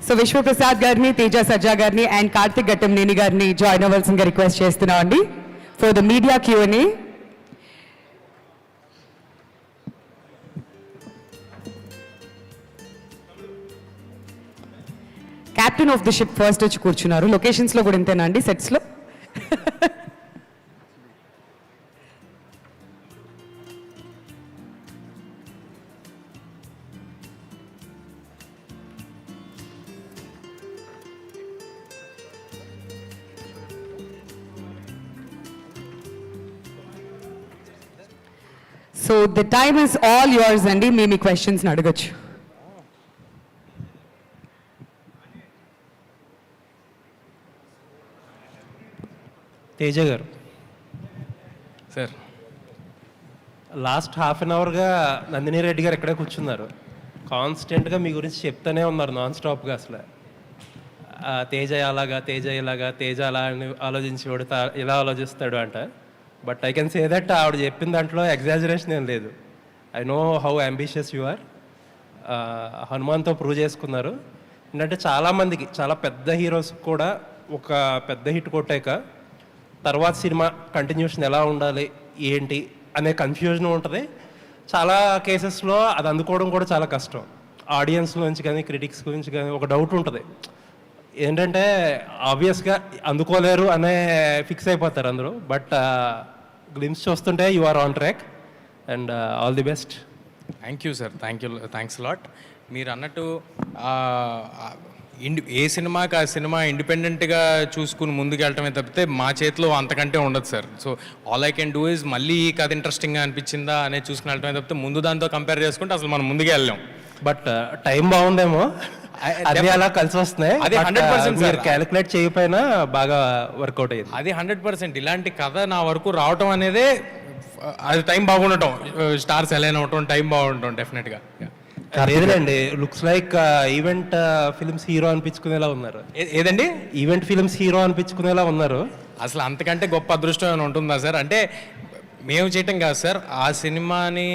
So Vishwaprasad గారిని, తేజ సజ్జా గారిని and Karthik Ghattamaneni గారిని జాయిన్ అవ్వాల్సిందిగా రిక్వెస్ట్ చేస్తున్నామండి for the media Q&A. Captain of the ship first వచ్చి కూర్చున్నారు. లొకేషన్స్లో కూడా ఇంతేనా అండి, సెట్స్లో? So the time is all yours అండి. మీ క్వశ్చన్స్ని అడగచ్చు. తేజ గారు సార్, లాస్ట్ హాఫ్ అన్ అవర్గా నందిని రెడ్డి గారు ఎక్కడే కూర్చున్నారు. కాన్స్టెంట్గా మీ గురించి చెప్తూనే ఉన్నారు నాన్ స్టాప్గా. అసలు తేజ అలాగా, తేజ ఇలాగా, తేజ అలా అని ఆలోచించేవాడు, ఇలా ఆలోచిస్తాడు అంట. But I can say that ఆవిడ చెప్పిన దాంట్లో ఎగ్జాజరేషన్ ఏం లేదు. I know how ambitious you are. హనుమాన్తో ప్రూవ్ చేసుకున్నారు. ఏంటంటే చాలామందికి, చాలా పెద్ద హీరోస్ కూడా ఒక పెద్ద హిట్ కొట్టాక తర్వాత సినిమా కంటిన్యూషన్ ఎలా ఉండాలి ఏంటి అనే కన్ఫ్యూజన్ ఉంటుంది. చాలా కేసెస్లో అది అందుకోవడం కూడా చాలా కష్టం. ఆడియన్స్ నుంచి కానీ, క్రిటిక్స్ గురించి కానీ ఒక డౌట్ ఉంటుంది. ఏంటంటే ఆబ్వియస్గా అందుకోలేరు అనే ఫిక్స్ అయిపోతారు అందరూ. బట్ గ్లిమ్స్ చూస్తుంటే you are on track and all the best. Thank you sir, thanks lot. మీరు అన్నట్టు ఏ సినిమాకి ఆ సినిమా ఇండిపెండెంట్గా చూసుకుని ముందుకు వెళ్ళటమే తప్పితే మా చేతిలో అంతకంటే ఉండదు sir. So all I can do is మళ్ళీ ఈ కథ ఇంట్రెస్టింగ్గా అనిపించిందా అనేది చూసుకుని వెళ్ళటమే తప్పితే ముందు దాంతో కంపేర్ చేసుకుంటే అసలు మనం ముందుకే వెళ్ళాం. బట్ టైం బాగుందేమో, అది అలా కలిసి వస్తున్నాయి. అది 100% క్యాలిక్యులేట్ చేయకపోయినా బాగా వర్కౌట్ అయ్యింది. అది 100%. ఇలాంటి కథ నా వరకు రావటం అనేదే అది టైం బాగుండటం, స్టార్స్ ఎలా అవటం, టైం బాగుండటం డెఫినెట్గా. లేదండి, looks like event films hero అనిపించుకునేలా ఉన్నారు. ఏదండి? ఈవెంట్ ఫిల్మ్స్ హీరో అనిపించుకునేలా ఉన్నారు. అసలు అంతకంటే గొప్ప అదృష్టం ఏమైనా ఉంటుందా సార్? అంటే మేము చేయటం కాదు సార్, ఆ సినిమాని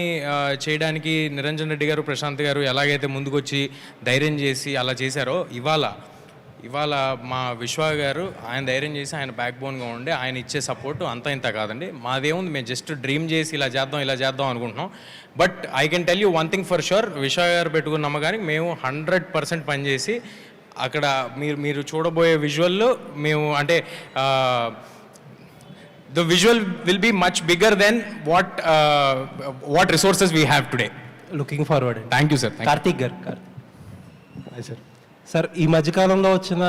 చేయడానికి నిరంజన్ రెడ్డి గారు, ప్రశాంత్ గారు ఎలాగైతే ముందుకొచ్చి ధైర్యం చేసి అలా చేశారో, ఇవాళ మా విశ్వ గారు ఆయన ధైర్యం చేసి ఆయన బ్యాక్ బోన్గా ఉండి ఆయన ఇచ్చే సపోర్ట్ అంతా ఇంత కాదండి. మాదేముంది, మేము జస్ట్ డ్రీమ్ చేసి ఇలా చేద్దాం అనుకుంటున్నాం. But I can tell you one thing for sure, విశ్వ గారు పెట్టుకున్న నమ్మకానికి మేము 100% పనిచేసి అక్కడ మీరు చూడబోయే విజువల్లో మేము అంటే the visual will be much bigger than what resources we have today. Looking forward. Thank you sir. Karthik గారు. సార్, ఈ మధ్యకాలంలో వచ్చిన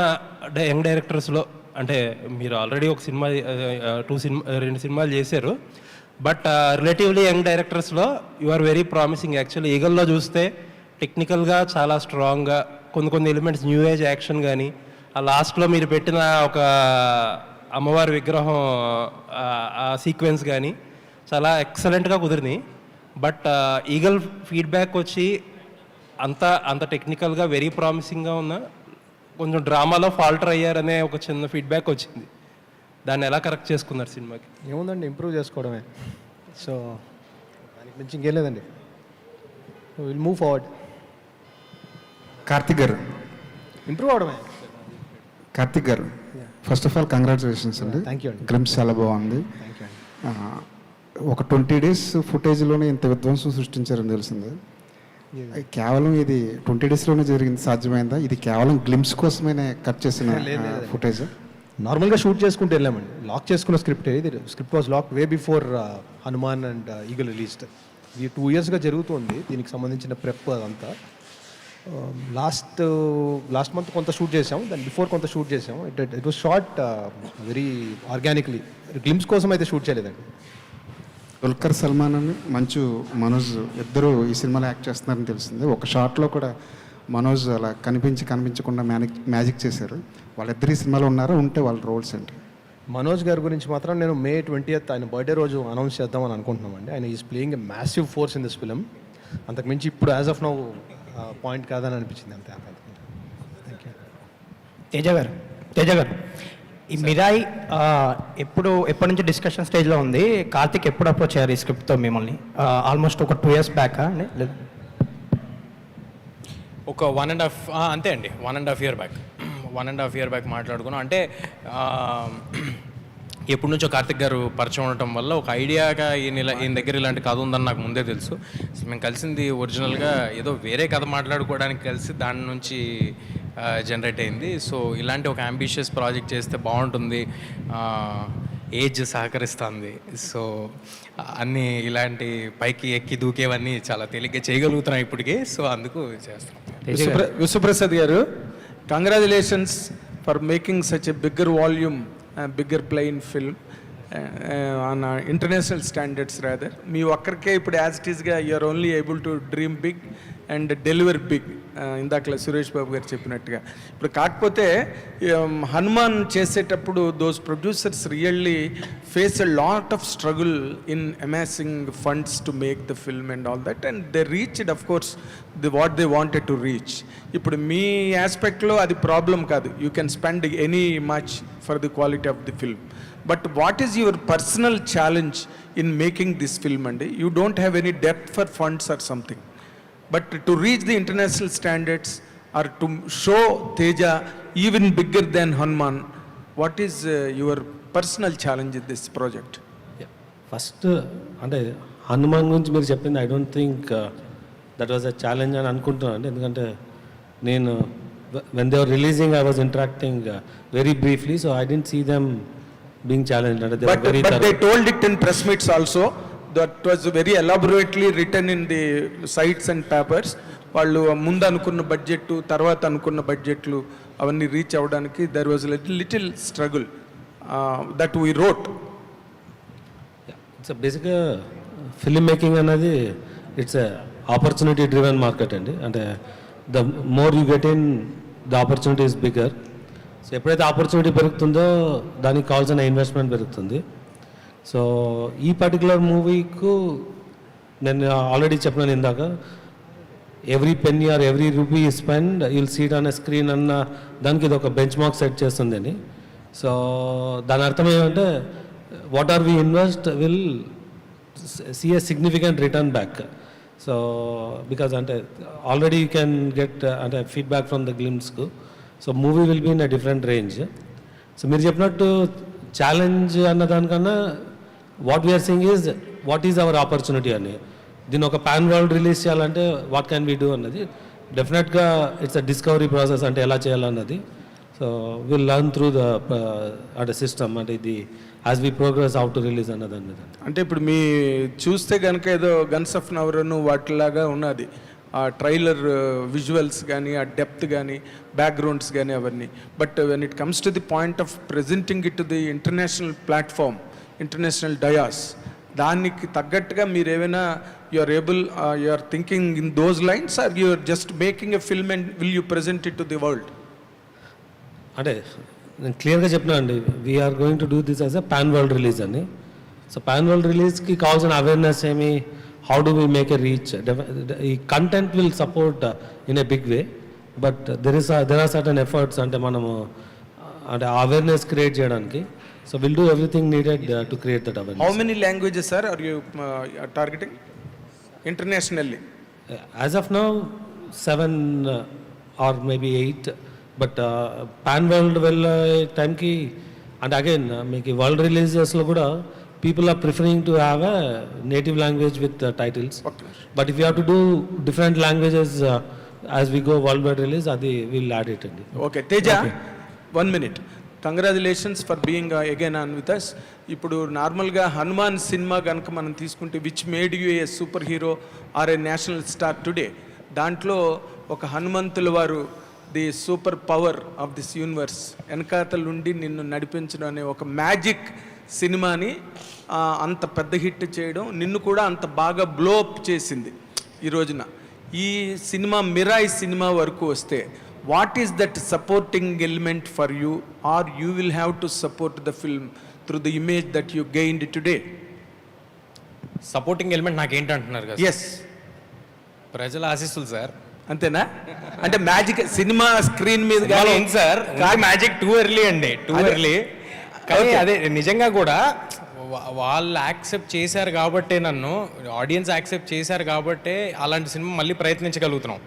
యంగ్ డైరెక్టర్స్లో, అంటే మీరు ఆల్రెడీ ఒక సినిమా 2 సినిమాలు చేశారు. బట్ రిలేటివ్లీ యంగ్ డైరెక్టర్స్లో you are very promising. Actually ఈగల్లో చూస్తే టెక్నికల్గా చాలా స్ట్రాంగ్గా కొన్ని ఎలిమెంట్స్, న్యూ ఏజ్ యాక్షన్ కానీ, ఆ లాస్ట్లో మీరు పెట్టిన ఒక అమ్మవారి విగ్రహం ఆ సీక్వెన్స్ కానీ చాలా ఎక్సలెంట్గా కుదిరింది. బట్ ఈగల్ ఫీడ్బ్యాక్ వచ్చి అంత టెక్నికల్గా వెరీ ప్రామిసింగ్గా ఉన్న, కొంచెం డ్రామాలో ఫాల్టర్ అయ్యారనే ఒక చిన్న ఫీడ్బ్యాక్ వచ్చింది. దాన్ని ఎలా కరెక్ట్ చేసుకున్నారు సినిమాకి? ఏముందండి, ఇంప్రూవ్ చేసుకోవడమే. సో దానికి మించి ఇంకేం లేదండి. Will move forward. కార్తిక్ గారు, ఇంప్రూవ్ అవడమే. కార్తిక్ గారు, ఫస్ట్ ఆఫ్ ఆల్ కంగ్రాచులేషన్స్ అండి. థ్యాంక్ యూ అండి. గ్లిమ్స్ చాలా బాగుంది. థ్యాంక్ యూ అండి. ఒక 20 days ఫుటేజ్లోనే ఇంత విధ్వంసం సృష్టించారని తెలిసింది. కేవలం ఇది 20 daysలోనే జరిగింది, సాధ్యమైందా? ఇది కేవలం గ్లిమ్స్ కోసమే కట్ చేసిన ఫుటేజ్? నార్మల్గా షూట్ చేసుకుంటూ వెళ్ళామండి. లాక్ చేసుకున్న స్క్రిప్ట్ ఇది. Script was lock way before Hanuman and Eagle released. ఇది 2 yearsగా జరుగుతుంది. దీనికి సంబంధించిన ప్రెప్ అదంతా. లాస్ట్ మంత్ కొంత షూట్ చేసాము, దాని బిఫోర్ కొంత షూట్ చేసాము. It was short very organically. Glimpse కోసం అయితే షూట్ చేయలేదండి. దుల్కర్ సల్మాన్ అని మంచు మనోజ్ ఇద్దరు ఈ సినిమాలో యాక్ట్ చేస్తున్నారని తెలిసింది. ఒక షాట్లో కూడా మనోజ్ అలా కనిపించకుండా మ్యాజిక్ చేశారు. వాళ్ళిద్దరు ఈ సినిమాలో ఉన్నారా? ఉంటే వాళ్ళ రోల్స్ ఏంటి? మనోజ్ గారి గురించి మాత్రం నేను May 20th ఆయన బర్త్డే రోజు అనౌన్స్ చేద్దామని అనుకుంటున్నామండి. ఆయన is playing a massive force in this film. అంతకుమించి ఇప్పుడు యాజ్ ఆఫ్ నౌ పాయింట్ కాదని అనిపించింది అంతే. Thank you. తేజ గారు, ఈ మిరాయి ఎప్పటి నుంచి డిస్కషన్ స్టేజ్లో ఉంది? కార్తిక్ ఎప్పుడు అప్రోచ్ అయ్యారు ఈ స్క్రిప్ట్తో మిమ్మల్ని? ఆల్మోస్ట్ ఒక 2 years బ్యాక్ లేదు? ఒక 1.5 అంతే అండి, 1.5 year బ్యాక్ 1.5 year బ్యాక్ మాట్లాడుకున్నాం. అంటే ఎప్పటి నుంచో కార్తిక్ గారు పరిచయం ఉండటం వల్ల ఒక ఐడియాగా ఈయన దగ్గర ఇలాంటి కథ ఉందని నాకు ముందే తెలుసు. మేము కలిసింది ఒరిజినల్గా ఏదో వేరే కథ మాట్లాడుకోవడానికి కలిసి దాని నుంచి జనరేట్ అయింది. సో ఇలాంటి ఒక అంబిషియస్ ప్రాజెక్ట్ చేస్తే బాగుంటుంది, ఏజ్ సహకరిస్తుంది. సో అన్నీ ఇలాంటి పైకి ఎక్కి దూకేవన్నీ చాలా తేలిగ్గా చేయగలుగుతున్నాం ఇప్పటికే. సో అందుకు చేస్తాం. విశ్వప్రసాద్ గారు, congratulations for making such a bigger volume, bigger plain film on international standards rather. మీ ఒక్కరికే ఇప్పుడు యాజ్ ఇట్ ఈస్గా you're only able to dream big and deliver big, ఇందాకలా సురేష్ బాబు గారు చెప్పినట్టుగా. ఇప్పుడు కాకపోతే హనుమాన్ చేసేటప్పుడు those producers really face a lot of struggle in amassing funds to make the film and all that, and they reached of course what they wanted to reach. ఇప్పుడు మీ ఆస్పెక్ట్లో అది ప్రాబ్లం కాదు, you can spend any much for the quality of the film. But what is your personal challenge in making this film అండి? You don't have any depth for funds or something, but to reach the international standards or to show Teja even bigger than Hanuman, what is your personal challenge in this project? First అంటే హనుమాన్ గురించి మీరు చెప్పింది I don't think that was a challenge అని అనుకుంటున్నాను అండి. ఎందుకంటే నేను when they are releasing I was interacting very briefly, so I didn't see them being challenge. అంటే But they told it in press meets also. That was very elaborately written in the sites and papers. వాళ్ళు ముందు అనుకున్న budget తర్వాత అనుకున్న బడ్జెట్లు అవన్నీ reach అవ్వడానికి there was little struggle that we wrote. It's బేసిక్గా ఫిల్మ్ మేకింగ్ అనేది ఇట్స్ ఆపర్చునిటీ డ్రివెన్ మార్కెట్ అండి. అంటే the more you get in the opportunity is bigger. So ఎప్పుడైతే ఆపర్చునిటీ పెరుగుతుందో దానికి కావాల్సిన ఇన్వెస్ట్మెంట్ పెరుగుతుంది. సో ఈ పర్టికులర్ మూవీకు నేను ఆల్రెడీ చెప్పినాను ఇందాక, every penny or every rupee spend you'll see on a screen అన్న దానికి ఇది ఒక బెంచ్ మార్క్ సెట్ చేస్తుందని. సో దాని అర్థం ఏమంటే what are we invest will see a significant return back. So because అంటే ఆల్రెడీ యూ క్యాన్ గెట్ అంటే ఫీడ్బ్యాక్ ఫ్రమ్ ద గ్లిమ్స్కు. So movie will be in a different range. So మీరు చెప్పినట్టు challenge అన్న దానికన్నా what we are saying is what is hour opportunity అని. దీన్ని ఒక పాన్ వరల్డ్ రిలీజ్ చేయాలంటే వాట్ క్యాన్ వీ డూ అన్నది డెఫినెట్గా ఇట్స్ అ డిస్కవరీ ప్రాసెస్, అంటే ఎలా చేయాలన్నది. So will learn through the అంటే సిస్టమ్, అంటే ఇది as we progress how to release అన్నది. అంటే ఇప్పుడు మీ చూస్తే కనుక ఏదో గన్స్ ఆఫ్ నవరను వాటిలాగా ఉన్నది, ఆ ట్రైలర్ విజువల్స్ కానీ ఆ డెప్త్ కానీ బ్యాక్గ్రౌండ్స్ కానీ అవన్నీ. But when it comes to the point of presenting it to the international platform, international dais, దానికి తగ్గట్టుగా మీరు ఏమైనా you are able, you are thinking in those lines, or you are just making a film and will you present it to the world? అంటే నేను క్లియర్గా చెప్పినా అండి, we are going to do this as a pan world release అని. So pan world రిలీజ్కి కావాల్సిన awareness ఏమి, how do we make a reach? The content will support in a big way, but there are certain efforts అంటే మనము అంటే awareness create చేయడానికి. So will do everything needed to create that awareness. How many languages are you targeting internationally? As of now 7 or maybe 8, but pan world వెళ్ళే టైంకి అంటే again మీకు world రిలీజెస్లో కూడా people are preferring to have a native language with titles. Okay. But if you have to do different languages as we go worldwide release, adi we'll add it. Okay, Teja, 1 minute. Congratulations for being again on with us. ఇప్పుడు నార్మల్గా Hanuman cinema కనుక మనం తీసుకుంటే which made you A super hero or A national star today, దాంట్లో ఒక హనుమంతుల వారు the super power of this universe వెనకాతల నుండి నిన్ను నడిపించడం అనే ఒక మ్యాజిక్ సినిమాని అంత పెద్ద హిట్ చేయడం, నిన్ను కూడా అంత బాగా బ్లో అప్ చేసింది ఈ రోజున. ఈ సినిమా మిరాయి సినిమా వరకు వస్తే what is that supporting element for you, are you will have to support the film through the image that you gained today? Supporting element నాకేంటంటున్నారు కదా? ఎస్, ప్రజల ఆశీస్సులు సార్. అంతేనా? అంటే మ్యాజిక్ సినిమా స్క్రీన్ మీద ఏంటి సార్, మ్యాజిక్ టూ ఎర్లీ అండి, too early. కానీ అదే నిజంగా కూడా వాళ్ళు యాక్సెప్ట్ చేశారు కాబట్టే, నన్ను ఆడియన్స్ యాక్సెప్ట్ చేశారు కాబట్టే అలాంటి సినిమా మళ్ళీ ప్రయత్నించగలుగుతున్నాం.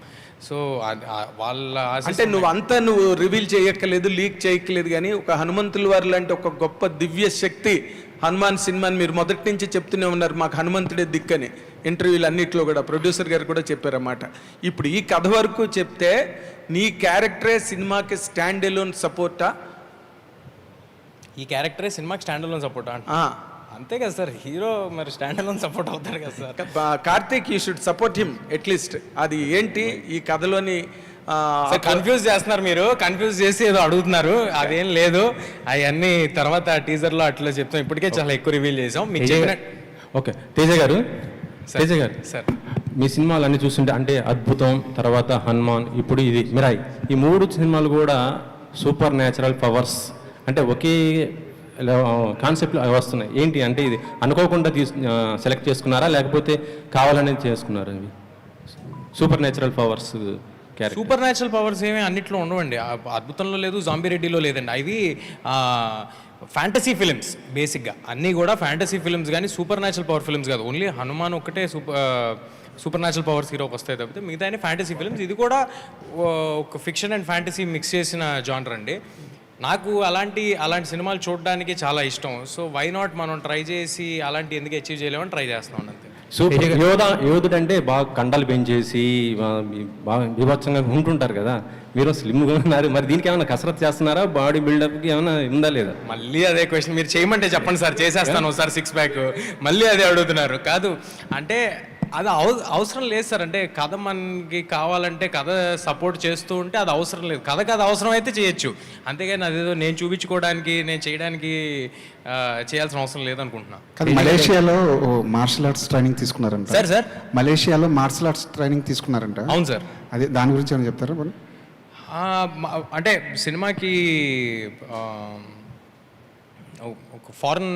సో వాళ్ళ అంటే నువ్వు రివీల్ చేయక్కర్లేదు, లీక్ చేయక్కర్లేదు, కానీ ఒక హనుమంతుల వారి లాంటి ఒక గొప్ప దివ్య శక్తి హనుమాన్ సినిమాని మీరు మొదటి నుంచి చెప్తూనే ఉన్నారు, మాకు హనుమంతుడే దిక్కని. ఇంటర్వ్యూలు అన్నింటిలో కూడా ప్రొడ్యూసర్ గారు కూడా చెప్పారన్నమాట. ఇప్పుడు ఈ కథ వరకు చెప్తే నీ క్యారెక్టరే సినిమాకి స్టాండ్ ఎలోన్ సపోర్టా? ఈ క్యారెక్టరే సినిమాకి స్టాండ్ అలోన్ సపోర్ట్ అంతే కదా సార్, హీరో మరి స్టాండ్ అలోన్ సపోర్ట్ అవుతాడు కదా sir. Karthik, you should support him at least. అది ఏంటి ఈ కథలోని కన్ఫ్యూజ్ చేస్తున్నారు మీరు, కన్ఫ్యూజ్ చేసి ఏదో అడుగుతున్నారు, అదేం లేదు. అవన్నీ తర్వాత టీజర్లో అట్లా చెప్తాం, ఇప్పటికే చాలా ఎక్కువ రివీల్ చేసాం మీకు చెప్పిన. ఓకే తేజ గారు, సార్ మీ సినిమాలు అన్ని చూస్తుంటే అంటే అద్భుతం, తర్వాత హనుమాన్, ఇప్పుడు ఇది మిరాయి, ఈ 3 సినిమాలు కూడా సూపర్ న్యాచురల్ పవర్స్ అంటే ఒకే కాన్సెప్ట్లో వస్తున్నాయి. ఏంటి అంటే ఇది అనుకోకుండా సెలెక్ట్ చేసుకున్నారా లేకపోతే కావాలనే చేసుకున్నారా? ఇవి super natural powers character. Super natural powers ఏమీ అన్నిట్లో ఉండవండి. అద్భుతంలో లేదు, జాంబీ రెడ్డిలో లేదండి. అవి ఫ్యాంటసీ ఫిలిమ్స్ బేసిక్గా, అన్నీ కూడా ఫ్యాంటసీ ఫిలిమ్స్, కానీ సూపర్ న్యాచురల్ పవర్ ఫిలిమ్స్ కాదు. ఓన్లీ హనుమాన్ ఒకటే సూపర్ న్యాచురల్ పవర్స్ హీరోకి వస్తాయి తప్పితే మిగతా అన్ని ఫ్యాంటసీ ఫిలిమ్స్. ఇది కూడా ఒక ఫిక్షన్ అండ్ ఫ్యాంటసీ మిక్స్ చేసిన జానర్ అండి. నాకు అలాంటి సినిమాలు చూడడానికి చాలా ఇష్టం. సో వై నాట్ మనం ట్రై చేసి అలాంటి ఎందుకు అచీవ్ చేయలేమని ట్రై చేస్తున్నాం అంతే. సూపర్ యోధుడు అంటే బాగా కండలు పెంచేసి బాగా బీభత్సంగా ఉంటుంటారు కదా, మీరు స్లిమ్గా ఉన్నారు, మరి దీనికి ఏమైనా కసరత్ చేస్తున్నారా? బాడీ బిల్డప్కి ఏమైనా ఉందా లేదా? మళ్ళీ అదే క్వశ్చన్ మీరు చేయమంటే చెప్పండి సార్, చేసేస్తాను సార్ 6 ప్యాక్. మళ్ళీ అదే అడుగుతున్నారు. కాదు అంటే అది అవసరం లేదు సార్. అంటే కథ మనకి కావాలంటే కథ సపోర్ట్ చేస్తూ ఉంటే అది అవసరం లేదు. కథకి అది అవసరం అయితే చేయొచ్చు, అంతేగాని అదేదో నేను చూపించుకోవడానికి నేను చేయడానికి చేయాల్సిన అవసరం లేదనుకుంటున్నా. మలేషియాలో మార్షల్ ఆర్ట్స్ ట్రైనింగ్ తీసుకున్నారంట సార్ మలేషియాలో మార్షల్ ఆర్ట్స్ ట్రైనింగ్ తీసుకున్నారంట. అవును సార్. అదే దాని గురించి ఏమైనా చెప్తారా? అంటే సినిమాకి ఒక ఫారెన్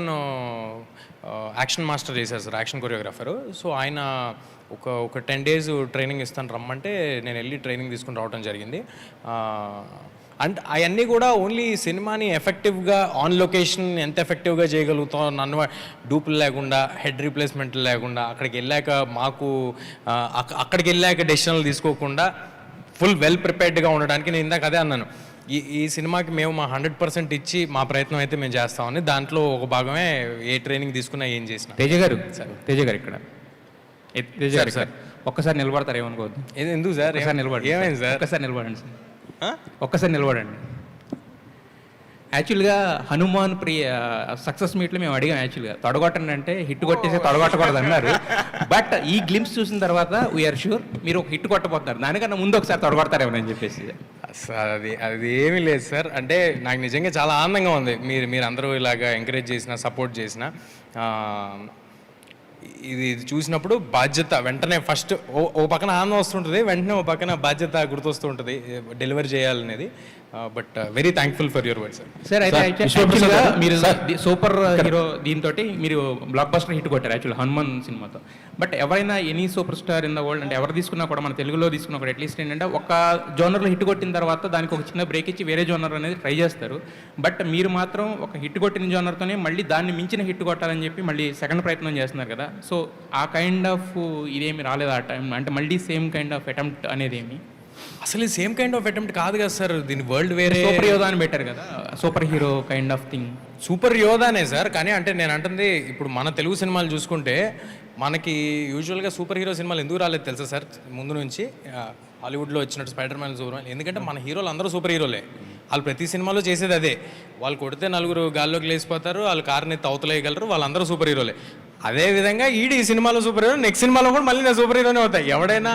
యాక్షన్ మాస్టర్ చేశారు సార్, యాక్షన్ కొరియోగ్రాఫరు. సో ఆయన ఒక 10 days ట్రైనింగ్ ఇస్తాను రమ్మంటే నేను వెళ్ళి ట్రైనింగ్ తీసుకుని రావడం జరిగింది. అండ్ అవన్నీ కూడా ఓన్లీ సినిమాని ఎఫెక్టివ్గా ఆన్ లొకేషన్ ఎంత ఎఫెక్టివ్గా చేయగలుగుతాం, నన్ను డూపులు లేకుండా, హెడ్ రీప్లేస్మెంట్ లేకుండా, అక్కడికి వెళ్ళాక డెసిషన్లు తీసుకోకుండా ఫుల్ వెల్ ప్రిపేర్డ్గా ఉండడానికి నేను ఇందాక అదే అన్నాను. ఈ సినిమాకి మేము మా 100% ఇచ్చి మా ప్రయత్నం అయితే మేము చేస్తామని, దాంట్లో ఒక భాగమే ఏ ట్రైనింగ్ తీసుకున్నా ఏం చేసినా. తేజ గారు ఇక్కడ తేజ గారు సార్ ఒక్కసారి నిలబడతారు, ఏమనుకోవద్దు. ఎందుకు సార్? ఏమైంది సార్? ఒక్కసారి నిలబడండి సార్, ఒక్కసారి నిలబడండి. యాక్చువల్గా హనుమాన్ సక్సెస్ మీట్లో మేము అడిగాం, యాక్చువల్గా తొడగొట్టండి అంటే హిట్ కొట్టేసి తొడగొట్టకూడదు అన్నారు. బట్ ఈ గ్లిమ్స్ చూసిన తర్వాత వీఆర్ షూర్ మీరు ఒక హిట్ కొట్టబోతున్నారు, దానికన్నా ముందు ఒకసారి తొడగొడతారేమని చెప్పేసి. సార్ అది ఏమీ లేదు సార్. అంటే నాకు నిజంగా చాలా ఆనందంగా ఉంది మీరు అందరూ ఇలాగా ఎంకరేజ్ చేసిన, సపోర్ట్ చేసిన. ఇది చూసినప్పుడు బాధ్యత వెంటనే ఫస్ట్ ఓ పక్కన ఆనందం వస్తుంటుంది, వెంటనే ఓ పక్కన బాధ్యత గుర్తొస్తూ ఉంటుంది డెలివరీ చేయాలనేది. But very thankful for your word sir. Sir అయితే యాక్చువల్గా మీరు సూపర్ హీరో దీంతో మీరు బ్లాక్ బస్టర్ హిట్ కొట్టారు యాక్చువల్ హనుమాన్ సినిమాతో. బట్ ఎవరైనా any super star in the world అంటే ఎవరు తీసుకున్నా కూడా, మన తెలుగులో తీసుకున్నా కూడా అట్లీస్ట్ ఏంటంటే ఒక జోనర్లో హిట్ కొట్టిన తర్వాత దానికి ఒక చిన్న బ్రేక్ ఇచ్చి వేరే జోనర్ అనేది ట్రై చేస్తారు. బట్ మీరు మాత్రం ఒక హిట్ కొట్టిన జోనర్తోనే మళ్ళీ దాన్ని మించిన హిట్ కొట్టాలని చెప్పి మళ్ళీ సెకండ్ ప్రయత్నం చేస్తున్నారు కదా. సో ఆ కైండ్ ఆఫ్ ఇదేమి రాలేదు ఆ టైం, అంటే మళ్ళీ సేమ్ కైండ్ ఆఫ్ అటెంప్ట్ అనేది ఏమి? అసలు సేమ్ కైండ్ ఆఫ్ అటెంప్ట్ కాదు కదా సార్, దీని వరల్డ్ వేరే. సూపర్ యోధా అని పెట్టారు కదా, super hero kind of thing. Super యోధానే సార్, కానీ అంటే నేను అంటుంది ఇప్పుడు మన తెలుగు సినిమాలు చూసుకుంటే మనకి యూజువల్గా సూపర్ హీరో సినిమాలు ఎందుకు రాలేదు తెలుసా సార్? ముందు నుంచి హాలీవుడ్లో వచ్చినట్టు స్పైడర్ మ్యాన్, సూపర్ మ్యాన్, ఎందుకంటే మన హీరోలు అందరూ సూపర్ హీరోలే. వాళ్ళు ప్రతి సినిమాలో చేసేది అదే, వాళ్ళు కొడితే 4 గాల్లోకి లేచిపోతారు, వాళ్ళు కారుని తవతలేయగలరు, వాళ్ళందరూ సూపర్ హీరోలే. అదేవిధంగా ఈ సినిమాలో సూపర్ హీరో, నెక్స్ట్ సినిమాలో కూడా మళ్ళీ నేను సూపర్ హీరోనే అవుతాయి. ఎవడైనా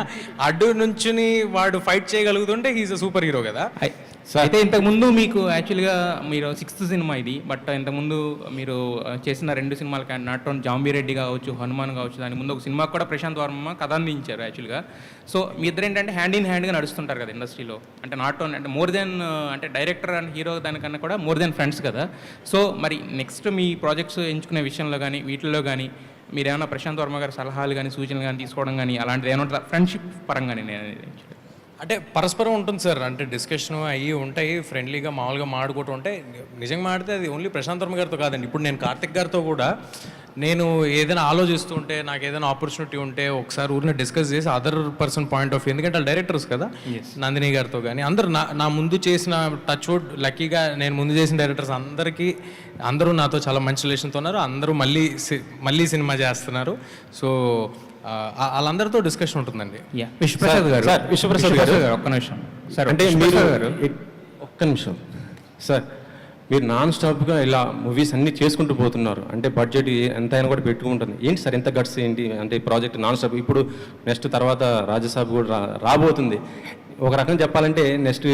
అడ్డు నుంచుని వాడు ఫైట్ చేయగలుగుతుంటే హీఈస్ అ సూపర్ హీరో కదా. అయితే ఇంతకుముందు మీకు యాక్చువల్గా మీరు 6th సినిమా ఇది, బట్ ఇంతకుముందు మీరు చేసిన 2 సినిమాలు నాట్ ఓన్లీ జాంబీ రెడ్డి కావచ్చు, హనుమాన్ కావచ్చు, దాని ముందు ఒక సినిమాకి కూడా ప్రశాంత్ వర్మ కథ అందించారు యాక్చువల్గా. సో మీ ఇద్దరు ఏంటంటే హ్యాండ్ ఇన్ హ్యాండ్గా నడుస్తుంటారు కదా ఇండస్ట్రీలో, అంటే నాట్ ఓన్లీ అంటే మోర్ దెన్ అంటే డైరెక్టర్ అండ్ హీరో దానికన్నా కూడా మోర్ దెన్ ఫ్రెండ్స్ కదా. సో మరి నెక్స్ట్ మీ ప్రాజెక్ట్స్ ఎంచుకునే విషయంలో కానీ వీటిల్లో కానీ మీరు ఏమైనా ప్రశాంత్ వర్మ గారి సలహాలు కానీ సూచనలు కానీ తీసుకోవడం కానీ అలాంటిది ఏమైనా ఫ్రెండ్షిప్ పరంగానే నేను అంటే పరస్పరం ఉంటుంది సార్, అంటే డిస్కషన్ అయ్యి ఉంటాయి, ఫ్రెండ్లీగా మామూలుగా మాడుకుంటూ ఉంటాయి. నిజంగా మాడితే అది ఓన్లీ ప్రశాంత్ వర్మ గారితో కాదండి, ఇప్పుడు నేను కార్తిక్ గారితో కూడా నేను ఏదైనా ఆలోచిస్తూ ఉంటే నాకు ఏదైనా ఆపర్చునిటీ ఉంటే ఒకసారి ఊరిని డిస్కస్ చేసి other person point of view, ఎందుకంటే వాళ్ళు డైరెక్టర్స్ కదా, నందిని గారితో కానీ అందరూ నా ముందు చేసిన టచ్ వుడ్ లక్కీగా నేను ముందు చేసిన డైరెక్టర్స్ అందరూ నాతో చాలా మంచి రిలేషన్తో ఉన్నారు. అందరూ మళ్ళీ సినిమా చేస్తున్నారు. సో వాళ్ళందరితో డిస్కషన్ ఉంటుందండి. విశ్వప్రసాద్ గారు, విశ్వప్రసాద్ గారు ఒక్క నిమిషం సార్, అంటే మీరు ఒక్క నిమిషం సార్, మీరు నాన్ స్టాప్గా ఇలా మూవీస్ అన్నీ చేసుకుంటూ పోతున్నారు, అంటే బడ్జెట్ ఎంత అయినా కూడా పెట్టుకుంటుంది. ఏంటి సార్ ఎంత గట్స్ ఏంటి అంటే ప్రాజెక్ట్ నాన్ స్టాప్? ఇప్పుడు నెక్స్ట్ తర్వాత రాజసాబ్ కూడా రాబోతుంది. ఒక రకంగా చెప్పాలంటే నెక్స్ట్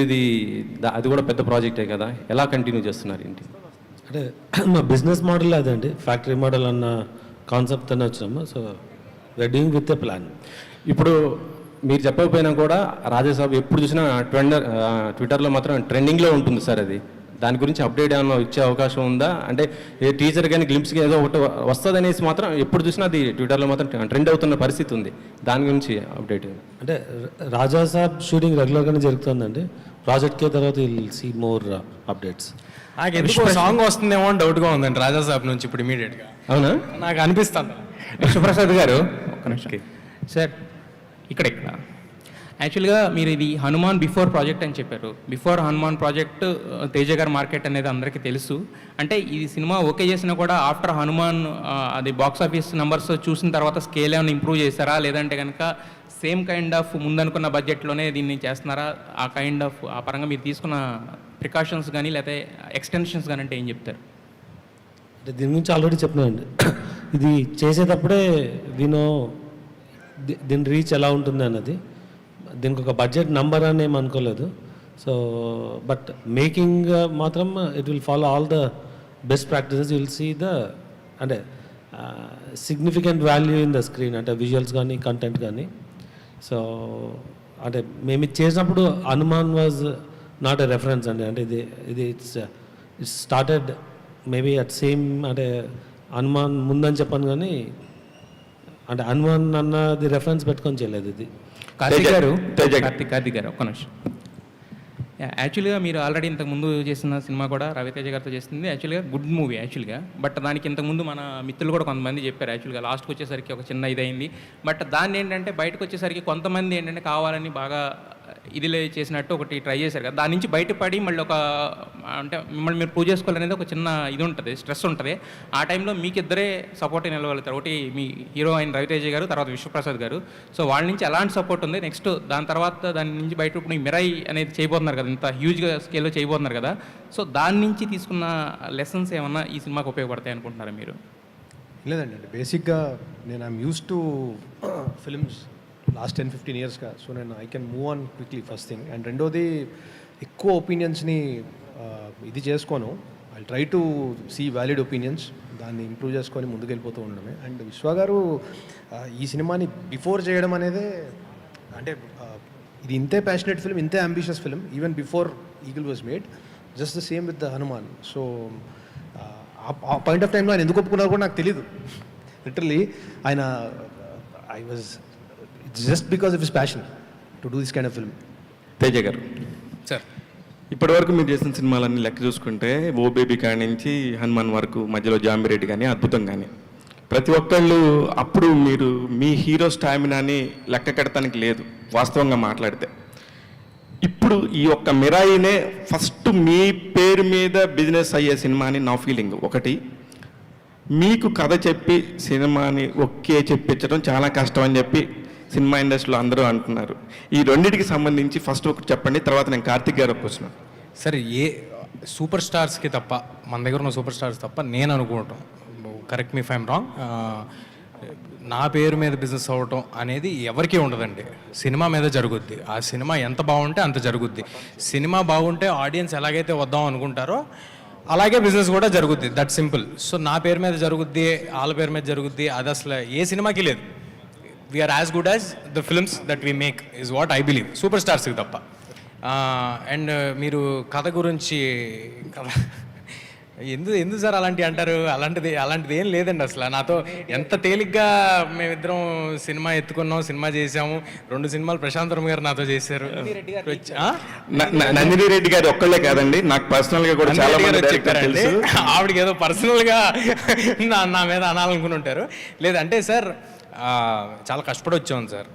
అది కూడా పెద్ద ప్రాజెక్టే కదా, ఎలా కంటిన్యూ చేస్తున్నారు ఏంటి? అంటే మా బిజినెస్ మోడల్ అదండి, ఫ్యాక్టరీ మోడల్ అన్న కాన్సెప్ట్ అని వచ్చినాము. So we are doing with a plan. ఇప్పుడు మీరు చెప్పకపోయినా కూడా రాజసాబ్ ఎప్పుడు చూసినా ట్విట్టర్లో మాత్రం ట్రెండింగ్లో ఉంటుంది సార్. అది దాని గురించి అప్డేట్ ఏమైనా ఇచ్చే అవకాశం ఉందా? అంటే ఏ టీచర్ కానీ గ్లింప్స్కి ఏదో ఒకటి వస్తుంది అనేసి మాత్రం ఎప్పుడు చూసినా అది ట్విట్టర్లో మాత్రం ట్రెండ్ అవుతున్న పరిస్థితి ఉంది. దాని గురించి అప్డేట్ అంటే రాజా సాబ్ షూటింగ్ రెగ్యులర్గానే జరుగుతుందండి. ప్రాజెక్ట్కే తర్వాత విల్ సీ మోర్ అప్డేట్స్. నాకు ఎందుకు సాంగ్ వస్తుందేమో అని డౌట్గా ఉందండి రాజాసాబ్ నుంచి ఇప్పుడు ఇమీడియట్గా. అవునా? నాకు అనిపిస్తుంది. విశ్వప్రసాద్ గారు ఒక్క నిమిషం సార్, ఇక్కడ యాక్చువల్గా మీరు ఇది హనుమాన్ బిఫోర్ ప్రాజెక్ట్ అని చెప్పారు. బిఫోర్ హనుమాన్ ప్రాజెక్ట్ తేజ గారి మార్కెట్ అనేది అందరికీ తెలుసు. అంటే ఈ సినిమా ఓకే చేసినా కూడా ఆఫ్టర్ హనుమాన్ అది బాక్స్ ఆఫీస్ నెంబర్స్ చూసిన తర్వాత స్కేల్ ఏమైనా ఇంప్రూవ్ చేస్తారా, లేదంటే కనుక సేమ్ కైండ్ ఆఫ్ ముందనుకున్న బడ్జెట్లోనే దీన్ని చేస్తున్నారా? ఆ కైండ్ ఆఫ్ ఆ పరంగా మీరు తీసుకున్న ప్రికాషన్స్ కానీ లేకపోతే ఎక్స్టెన్షన్స్ కానీ అంటే ఏం చెప్తారు? అంటే దీని గురించి ఆల్రెడీ చెప్పినానండి. ఇది చేసేటప్పుడే దీని రీచ్ ఎలా ఉంటుంది అన్నది, దీనికి ఒక బడ్జెట్ నంబర్ అని ఏం అనుకోలేదు. సో బట్ మేకింగ్ మాత్రం it will follow all the best practices. Will see అంటే significant value in the screen, అంటే విజువల్స్ కానీ కంటెంట్ కానీ. సో అంటే మేము ఇది చేసినప్పుడు Hanuman was not a reference అండి. అంటే ఇది it's started maybe at same, అంటే హనుమాన్ ముందని చెప్పాను కానీ అంటే హనుమాన్ అన్నది రెఫరెన్స్ పెట్టుకొని చేయలేదు ఇది. కార్తిక్ గారు ఒక్క నిమిషం. యాక్చువల్గా మీరు ఆల్రెడీ ఇంతకుముందు చేసిన సినిమా కూడా రవితేజ గారితో చేస్తుంది. యాక్చువల్గా గుడ్ మూవీ యాక్చువల్గా. బట్ దానికి ఇంతకుముందు మన మిత్రులు కూడా కొంతమంది చెప్పారు యాక్చువల్గా లాస్ట్కి వచ్చేసరికి ఒక చిన్న ఇదైంది. బట్ దాన్ని ఏంటంటే బయటకు వచ్చేసరికి కొంతమంది ఏంటంటే కావాలని బాగా ఇదిలే చేసినట్టు ఒకటి ట్రై చేశారు కదా, దాని నుంచి బయటపడి మళ్ళీ ఒక అంటే మిమ్మల్ని మీరు ప్రూవ్ చేసుకోవాలనేది ఒక చిన్న ఇది ఉంటుంది, స్ట్రెస్ ఉంటుంది. ఆ టైంలో మీకు ఇద్దరే సపోర్ట్ నిలవగలుగుతారు. ఒకటి మీ హీరో అయిన రవితేజ గారు, తర్వాత విశ్వప్రసాద్ గారు. సో వాళ్ళ నుంచి ఎలాంటి సపోర్ట్ ఉంది? నెక్స్ట్ దాని తర్వాత దాని నుంచి బయట ఇప్పుడు మిరాయి అనేది చేయబోతున్నారు కదా, ఇంత హ్యూజ్గా స్కేల్లో చేయబోతున్నారు కదా. సో దాని నుంచి తీసుకున్న లెసన్స్ ఏమన్నా ఈ సినిమాకి ఉపయోగపడతాయి అనుకుంటున్నారా మీరు? లేదండి, అంటే బేసిక్గా నేను I'm used to films last 10-15 ఇయర్స్గా. సో నేను I can move on quickly first thing. And రెండోది ఎక్కువ ఒపీనియన్స్ని ఇది చేసుకోను. I try to see valid opinions, దాన్ని ఇంప్రూవ్ చేసుకొని ముందుకు వెళ్ళిపోతూ ఉండడమే. అండ్ విశ్వ గారు ఈ సినిమాని బిఫోర్ చేయడం అనేది అంటే ఇది ఇంతే ప్యాషనెట్ ఫిల్మ్, ఇంతే ambitious film even before eagle was made. Just the same with the Hanuman. So ఆ పాయింట్ ఆఫ్ టైంలో ఆయన ఎందుకు ఒప్పుకున్నారు కూడా నాకు తెలీదు. లిటరలీ ఆయన I was just because of his passion to do this kind of film. Teja గారు సార్, ఇప్పటివరకు మీరు చేసిన సినిమాలన్నీ లెక్క చూసుకుంటే ఓ బేబీ కాడి నుంచి హనుమాన్ వరకు, మధ్యలో జాంబిరెడ్డి కానీ అద్భుతం కానీ ప్రతి ఒక్కళ్ళు అప్పుడు మీరు మీ హీరో స్టామినాని లెక్క కడతానికి లేదు వాస్తవంగా మాట్లాడితే. ఇప్పుడు ఈ ఒక్క మిరాయినే ఫస్ట్ మీ పేరు మీద బిజినెస్ అయ్యే సినిమా అని నా ఫీలింగ్. ఒకటి, మీకు కథ చెప్పి సినిమాని ఒకే చెప్పించడం చాలా కష్టం అని చెప్పి సినిమా ఇండస్ట్రీలో అందరూ అంటున్నారు. ఈ రెండింటికి సంబంధించి ఫస్ట్ ఒకటి చెప్పండి, తర్వాత నేను కార్తిక్ గారు క్వశ్చన్. సరే, ఏ సూపర్ స్టార్స్కి తప్ప, మన దగ్గర ఉన్న సూపర్ స్టార్స్ తప్ప నేను అనుకోవటం, correct me if I'm wrong, నా పేరు మీద బిజినెస్ అవ్వటం అనేది ఎవరికీ ఉండదండి. సినిమా మీద జరుగుద్ది. ఆ సినిమా ఎంత బాగుంటే అంత జరుగుద్ది. సినిమా బాగుంటే ఆడియన్స్ ఎలాగైతే వద్దాం అనుకుంటారో అలాగే బిజినెస్ కూడా జరుగుద్ది. That simple. సో నా పేరు మీద జరుగుద్ది, వాళ్ళ పేరు మీద జరుగుద్ది, అది అసలు ఏ సినిమాకి లేదు. We are as good as the films that we make is what I believe, super స్టార్స్కి తప్ప. అండ్ మీరు కథ గురించి ఎందుకు సార్ అలాంటివి అంటారు? అలాంటిది ఏం లేదండి అసలు. నాతో ఎంత తేలిగ్గా మేమిద్దరం సినిమా ఎత్తుకున్నాం, సినిమా చేసాము. 2 సినిమాలు ప్రశాంత్ వర్మ గారు నాతో చేశారు. నందిని రెడ్డి గారు ఒక్కళ్ళే కాదండి, నాకు పర్సనల్ గా కూడా చాలా మంది డైరెక్టర్లు తెలుసు. ఆవిడకి ఏదో పర్సనల్ గా నా మీద అనాలనుకుని ఉంటారు. లేదంటే సార్ చాలా కష్టపడి వచ్చాం సార్.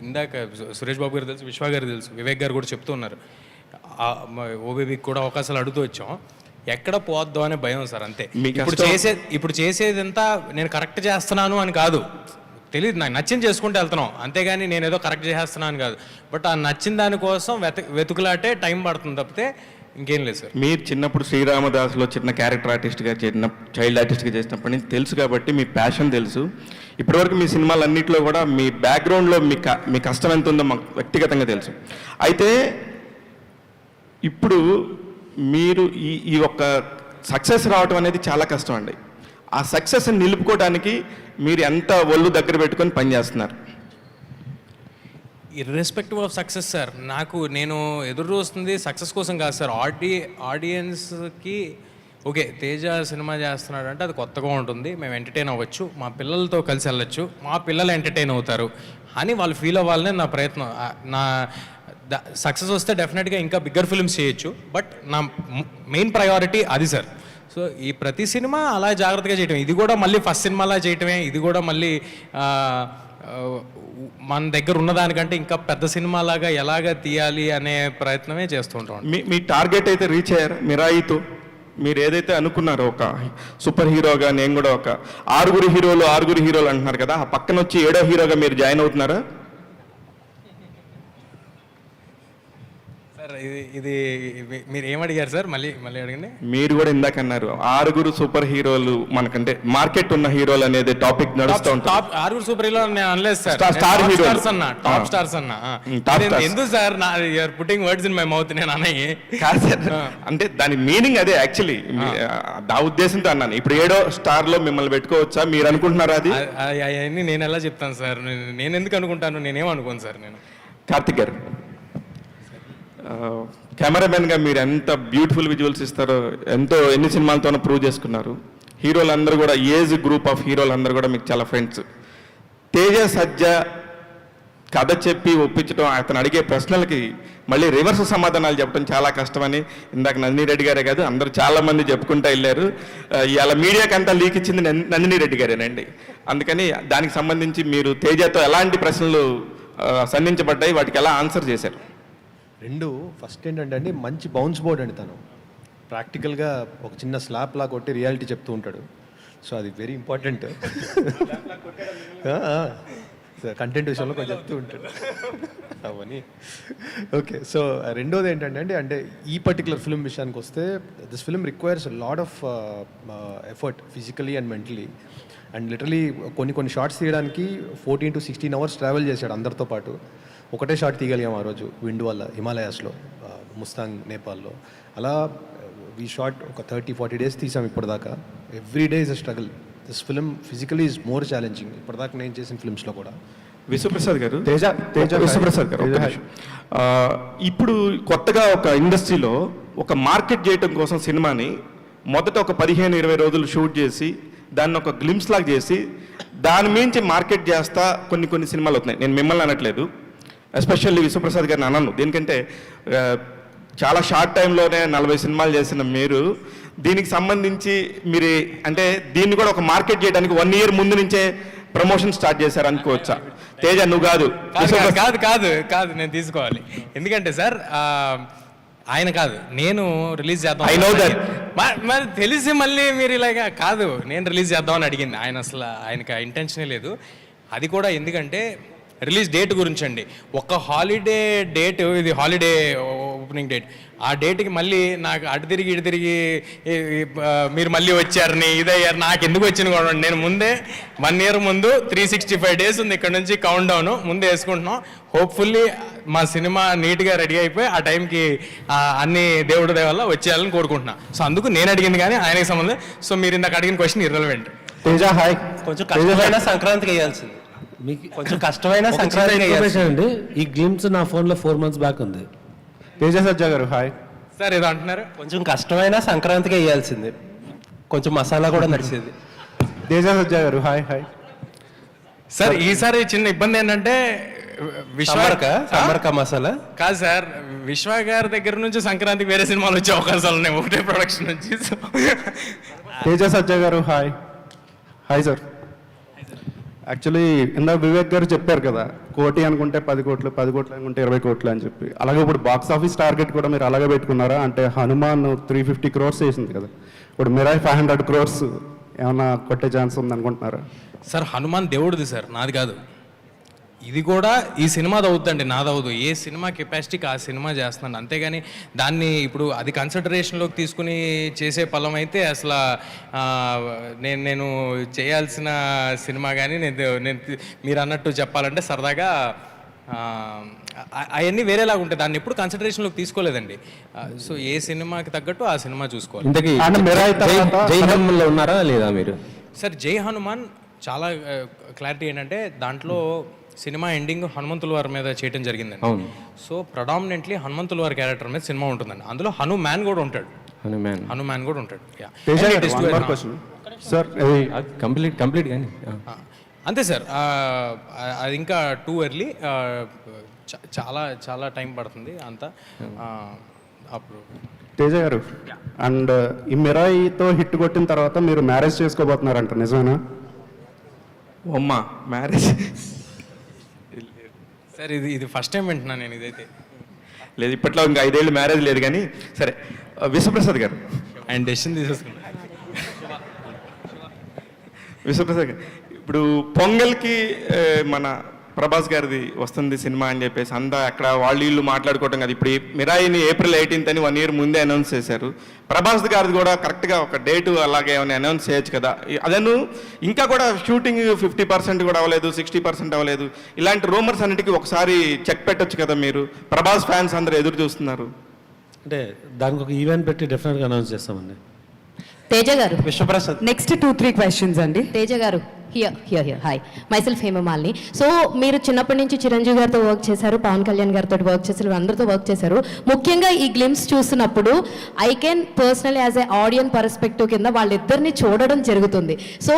ఇందాక సురేష్ బాబు గారు తెలుసు, విశ్వ గారు తెలుసు, వివేక్ గారు కూడా చెప్తూ ఉన్నారు. ఓబేబీకి కూడా అవకాశాలు అడుగుతూ వచ్చాం. ఎక్కడ పోద్దాం అనే భయం సార్, అంతే. ఇప్పుడు చేసేదంతా నేను కరెక్ట్ చేస్తున్నాను అని కాదు, తెలియదు, నాకు నచ్చింది చేసుకుంటూ వెళ్తున్నాం, అంతేగాని నేను ఏదో కరెక్ట్ చేస్తున్నాను కాదు. బట్ ఆ నచ్చిన దానికోసం వెతుకులాటే టైం పడుతుంది తప్పితే ఇంకేం లేదు సార్. మీరు చిన్నప్పుడు శ్రీరామదాసులో చిన్న క్యారెక్టర్ ఆర్టిస్ట్గా చైల్డ్ ఆర్టిస్ట్గా చేసినప్పటి నుంచి తెలుసు కాబట్టి మీ ప్యాషన్ తెలుసు. ఇప్పటివరకు మీ సినిమాలన్నింటిలో కూడా మీ బ్యాక్గ్రౌండ్లో మీ కష్టం ఎంత ఉందో మాకు వ్యక్తిగతంగా తెలుసు. అయితే ఇప్పుడు మీరు ఈ ఒక్క సక్సెస్ రావటం అనేది చాలా కష్టం అండి. ఆ సక్సెస్ని నిలుపుకోవడానికి మీరు ఎంత ఒళ్ళు దగ్గర పెట్టుకొని పనిచేస్తున్నారు? ఇర్రెస్పెక్టివ్ ఆఫ్ సక్సెస్ సార్, నేను ఎదురు చూస్తుంది సక్సెస్ కోసం కాదు సార్. ఆడియన్స్కి ఓకే తేజ సినిమా చేస్తున్నాడు అంటే అది కొత్తగా ఉంటుంది, మేము ఎంటర్టైన్ అవ్వచ్చు, మా పిల్లలతో కలిసి వెళ్ళొచ్చు, మా పిల్లలు ఎంటర్టైన్ అవుతారు అని వాళ్ళు ఫీల్ అవ్వాలనే నా ప్రయత్నం. నా సక్సెస్ వస్తే డెఫినెట్గా ఇంకా బిగ్గర్ ఫిల్మ్స్ చేయొచ్చు, బట్ నా మెయిన్ ప్రయారిటీ అది సార్. సో ఈ ప్రతి సినిమా అలా జాగ్రత్తగా చేయటం, ఇది కూడా మళ్ళీ ఫస్ట్ సినిమాలా చేయటమే, ఇది కూడా మళ్ళీ మన దగ్గర ఉన్నదానికంటే ఇంకా పెద్ద సినిమాలాగా ఎలాగ తీయాలి అనే ప్రయత్నమే చేస్తూ ఉంటాం. మీ టార్గెట్ అయితే రీచ్ అయ్యారు మిరాయితో? మీరు ఏదైతే అనుకున్నారో ఒక సూపర్ హీరోగా, నేను కూడా ఒక 6 హీరోలు అంటున్నారు కదా, ఆ పక్కన వచ్చి 7వ హీరోగా మీరు జాయిన్ అవుతున్నారా? సార్ ఇది మీరు ఏమడిగారు సార్? మళ్ళీ అడగండి. మీరు కూడా ఇందాక అన్నారు 6 సూపర్ హీరోలు, మనకంటే మార్కెట్ ఉన్న హీరోలు అనేది టాపిక్ నడుస్తూ ఉంటుంది. 6 సూపర్ హీరో నేను అనలేదు సార్, స్టార్ హీరోస్ అన్న, టాప్ స్టార్స్ అన్న. ఎందుకు sir you are putting words in my mouth? నేను అన్నయ్యి కాదు సార్, అంటే దాని మీనింగ్ అదే యాక్చువల్లీ, ఆ ఉద్దేశంతో అన్నాను. ఇప్పుడు 7వ స్టార్ లో మిమ్మల్ని పెట్టుకోవచ్చా మీరు అనుకుంటున్నారా? అది అవన్నీ నేను ఎలా చెప్తాను సార్? నేను ఎందుకు అనుకుంటాను? నేనేం అనుకోను సార్. నేను కార్తిక్ గారు, కెమెరామెన్గా మీరు ఎంత బ్యూటిఫుల్ విజువల్స్ ఇస్తారో ఎన్ని సినిమాలతోనో ప్రూవ్ చేసుకున్నారు. హీరోలందరూ కూడా, ఏజ్ గ్రూప్ ఆఫ్ హీరోలందరూ కూడా మీకు చాలా ఫ్రెండ్స్. తేజ సజ్జ కథ చెప్పి ఒప్పించడం, అతను అడిగే ప్రశ్నలకి మళ్ళీ రివర్స్ సమాధానాలు చెప్పడం చాలా కష్టమని ఇందాక నందిని రెడ్డి గారే కాదు అందరూ చాలామంది చెప్పుకుంటూ వెళ్ళారు. ఇవాళ మీడియాకి అంతా లీక్ ఇచ్చింది నందిని రెడ్డి గారేనండి. అందుకని దానికి సంబంధించి మీరు తేజతో ఎలాంటి ప్రశ్నలు సంధించబడ్డాయి, వాటికి ఎలా ఆన్సర్ చేశారు? ఫస్ట్ ఏంటంటే అండి, మంచి బౌన్స్ బోర్డ్ అండి. తను ప్రాక్టికల్గా ఒక చిన్న స్లాప్ లా కొట్టి రియాలిటీ చెప్తూ ఉంటాడు. సో అది వెరీ ఇంపార్టెంట్. కంటెంట్ విషయంలో కొంచెం చెప్తూ ఉంటాడు అవన్నీ. ఓకే, సో రెండోది ఏంటంటే అంటే ఈ పర్టికులర్ ఫిల్మ్ విషయానికి వస్తే, this film requires lot of effort physically and mentally. And literally కొన్ని షార్ట్స్ తీయడానికి 14 to 16 hours ట్రావెల్ చేశాడు అందరితో పాటు. ఒకటే షాట్ తీయగలిగాం ఆ రోజు విండ్ వల్ల, హిమాలయాస్లో, ముస్తాంగ్, నేపాల్లో. అలా వీ షాట్ ఒక 30-40 days తీసాం ఇప్పటిదాకా. Every day is a struggle. This film physically is more challenging ఇప్పటిదాకా నేను చేసిన ఫిల్మ్స్లో కూడా. విశ్వప్రసాద్ గారు, విశ్వప్రసాద్ గారు, ఇప్పుడు కొత్తగా ఒక ఇండస్ట్రీలో ఒక మార్కెట్ చేయడం కోసం సినిమాని మొదట ఒక 15-20 రోజులు షూట్ చేసి దాన్ని ఒక గ్లిమ్స్ లాగా చేసి దాని మించి మార్కెట్ చేస్తా కొన్ని సినిమాలు అవుతున్నాయి. నేను మిమ్మల్ని అనట్లేదు, ఎస్పెషల్లీ విశ్వప్రసాద్ గారిని అన్నాను. దేనికంటే చాలా షార్ట్ టైంలోనే 40 సినిమాలు చేసిన మీరు దీనికి సంబంధించి మీరు అంటే దీన్ని కూడా ఒక మార్కెట్ చేయడానికి 1 year ముందు నుంచే ప్రమోషన్ స్టార్ట్ చేశారు అనుకోవచ్చా? తేజ నువ్వు కాదు నేను తీసుకోవాలి. ఎందుకంటే సార్ ఆయన కాదు, నేను రిలీజ్ చేద్దాం. I know that. మరి తెలిసి మళ్ళీ మీరు ఇలాగా కాదు, నేను రిలీజ్ చేద్దామని అడిగింది ఆయన. అసలు ఆయనకి ఇంటెన్షనే లేదు. అది కూడా ఎందుకంటే రిలీజ్ డేట్ గురించి అండి. ఒక హాలిడే డేట్, ఇది హాలిడే ఓపెనింగ్ డేట్, ఆ డేట్కి మళ్ళీ నాకు అటు తిరిగి మీరు మళ్ళీ వచ్చారని ఇదయ్యారు. నాకు ఎందుకు వచ్చింది కూడా, నేను ముందే 1 year ముందు 365 days ఉంది ఇక్కడ నుంచి కౌంట్ డౌన్ ముందే వేసుకుంటున్నాం. హోప్ఫుల్లీ మా సినిమా నీట్గా రెడీ అయిపోయి ఆ టైంకి అన్ని దేవుడి దయ వల్ల వచ్చేయాలని కోరుకుంటున్నా. సో అందుకు నేను అడిగింది కానీ ఆయనకి సంబంధం. సో మీరు ఇందాక అడిగిన క్వశ్చన్ ఇర్రెలవెంట్. తేజ హాయ్, కొంచెం కష్టమైన సంక్రాంతికి వేయాల్సింది, మీకు కొంచెం కష్టమైన సంక్రాంతికి అండి. ఈ గ్లిమ్స్ నా ఫోన్లో 4 months బ్యాక్ ఉంది. తేజ సజ్జా గారు హాయ్. సార్ ఏదో అంటున్నారు. కొంచెం కష్టమైన సంక్రాంతికి వేయాల్సింది, కొంచెం మసాలా కూడా నడిచేది. తేజ సజ్జా గారు హాయ్ హాయ్. సార్ ఈసారి చిన్న ఇబ్బంది ఏంటంటే సమర్క మసాలా కాదు సార్, విశ్వ గారి దగ్గర నుంచి సంక్రాంతికి వేరే సినిమాలు వచ్చే అవకాశాలు ఉన్నాయి ఒకటే ప్రొడక్షన్ నుంచి. తేజ సజ్జా గారు హాయ్ హాయ్ సార్. యాక్చువల్లీ ఇందాక వివేక్ గారు చెప్పారు కదా, 1 కోటి అనుకుంటే 10 కోట్లు, 10 కోట్లు అనుకుంటే 20 కోట్లు అని చెప్పి. అలాగే ఇప్పుడు బాక్స్ ఆఫీస్ టార్గెట్ కూడా మీరు అలాగే పెట్టుకున్నారా? అంటే హనుమాన్ 350 crores వేసింది కదా, ఇప్పుడు మిరాయ్ 500 crores ఏమన్నా కొట్టే ఛాన్స్ ఉంది అనుకుంటున్నారా? సార్ హనుమాన్ దేవుడిది సార్, నాది కాదు. ఇది కూడా ఈ సినిమాది అవుతుందండి, నాదవుదు. ఏ సినిమా కెపాసిటీకి ఆ సినిమా చేస్తున్నాను, అంతేగాని దాన్ని ఇప్పుడు అది కన్సిడరేషన్లోకి తీసుకుని చేసే పలం అయితే అసలు నేను చేయాల్సిన సినిమా కానీ నేను మీరు అన్నట్టు చెప్పాలంటే సరదాగా అవన్నీ వేరేలాగా ఉంటాయి. దాన్ని ఎప్పుడు కన్సిడరేషన్లోకి తీసుకోలేదండి. సో ఏ సినిమాకి తగ్గట్టు ఆ సినిమా చూసుకోవాలి. ఇంతకీ జై హనుమాన్లో ఉన్నారా లేదా మీరు? సార్ జై హనుమాన్ చాలా క్లారిటీ ఏంటంటే దాంట్లో సినిమా ఎండింగ్ హనుమంతుల వారి మీద చేయడం జరిగిందండి. అవును. సో ప్రొడామినెంట్లీ హనుమంతుల వారి క్యారెక్టర్ మీద సినిమా ఉంటుందండి. అందులో హనుమాన్ కూడా ఉంటాడు. హనుమాన్ కూడా ఉంటాడు. సార్ కంప్లీట్ కానీ అంతే సార్, అది ఇంకా టూ ఎర్లీ, చాలా చాలా టైం పడుతుంది అంతా. అప్పుడు తేజ గారు, అండ్ ఈ మిరాయితో హిట్ కొట్టిన తర్వాత మీరు మ్యారేజ్ చేసుకోబోతున్నారంట, నిజమేనా? అమ్మా మ్యారేజ్ సార్ ఇది ఫస్ట్ టైం వింటున్నాను నేను ఇదైతే. లేదు, ఇప్పట్లో ఇంకా 5 ఏళ్ళు మ్యారేజ్ లేదు కానీ. సరే, విశ్వప్రసాద్ గారు ఆయన డెసిషన్ తీసేసుకున్నాను. విశ్వప్రసాద్ గారు, ఇప్పుడు పొంగల్కి మన ప్రభాస్ గారిది వస్తుంది సినిమా అని చెప్పేసి అంతా అక్కడ వీళ్ళు మాట్లాడుకోవటం కదా. ఇప్పుడు మిరాయిని April 18th అని 1 year ముందే అనౌన్స్ చేశారు. ప్రభాస్ గారిది కూడా కరెక్ట్గా ఒక డేటు అలాగే ఏమైనా అనౌన్స్ చేయొచ్చు కదా. అదను ఇంకా కూడా షూటింగ్ 50% కూడా అవ్వలేదు, 60% అవ్వలేదు. ఇలాంటి రూమర్స్ అన్నిటికీ ఒకసారి చెక్ పెట్టొచ్చు కదా మీరు. ప్రభాస్ ఫ్యాన్స్ అందరూ ఎదురు చూస్తున్నారు. అంటే దానికి ఒక ఈవెంట్ పెట్టి డెఫినెట్గా అనౌన్స్ చేస్తామండి. తేజ గారు, విశ్వప్రసాద్ నెక్స్ట్ 2-3 questions అండి. తేజ గారు here hi, myself Hemamalini. So మీరు చిన్నప్పటి నుంచి చిరంజీవి గారితో వర్క్ చేశారు, పవన్ కళ్యాణ్ గారితో వర్క్ చేశారు, అందరితో వర్క్ చేశారు. ముఖ్యంగా ఈ గ్లిమ్స్ చూస్తున్నప్పుడు I can personal as a audience perspective కింద వాళ్ళిద్దరిని చూడడం జరుగుతుంది. సో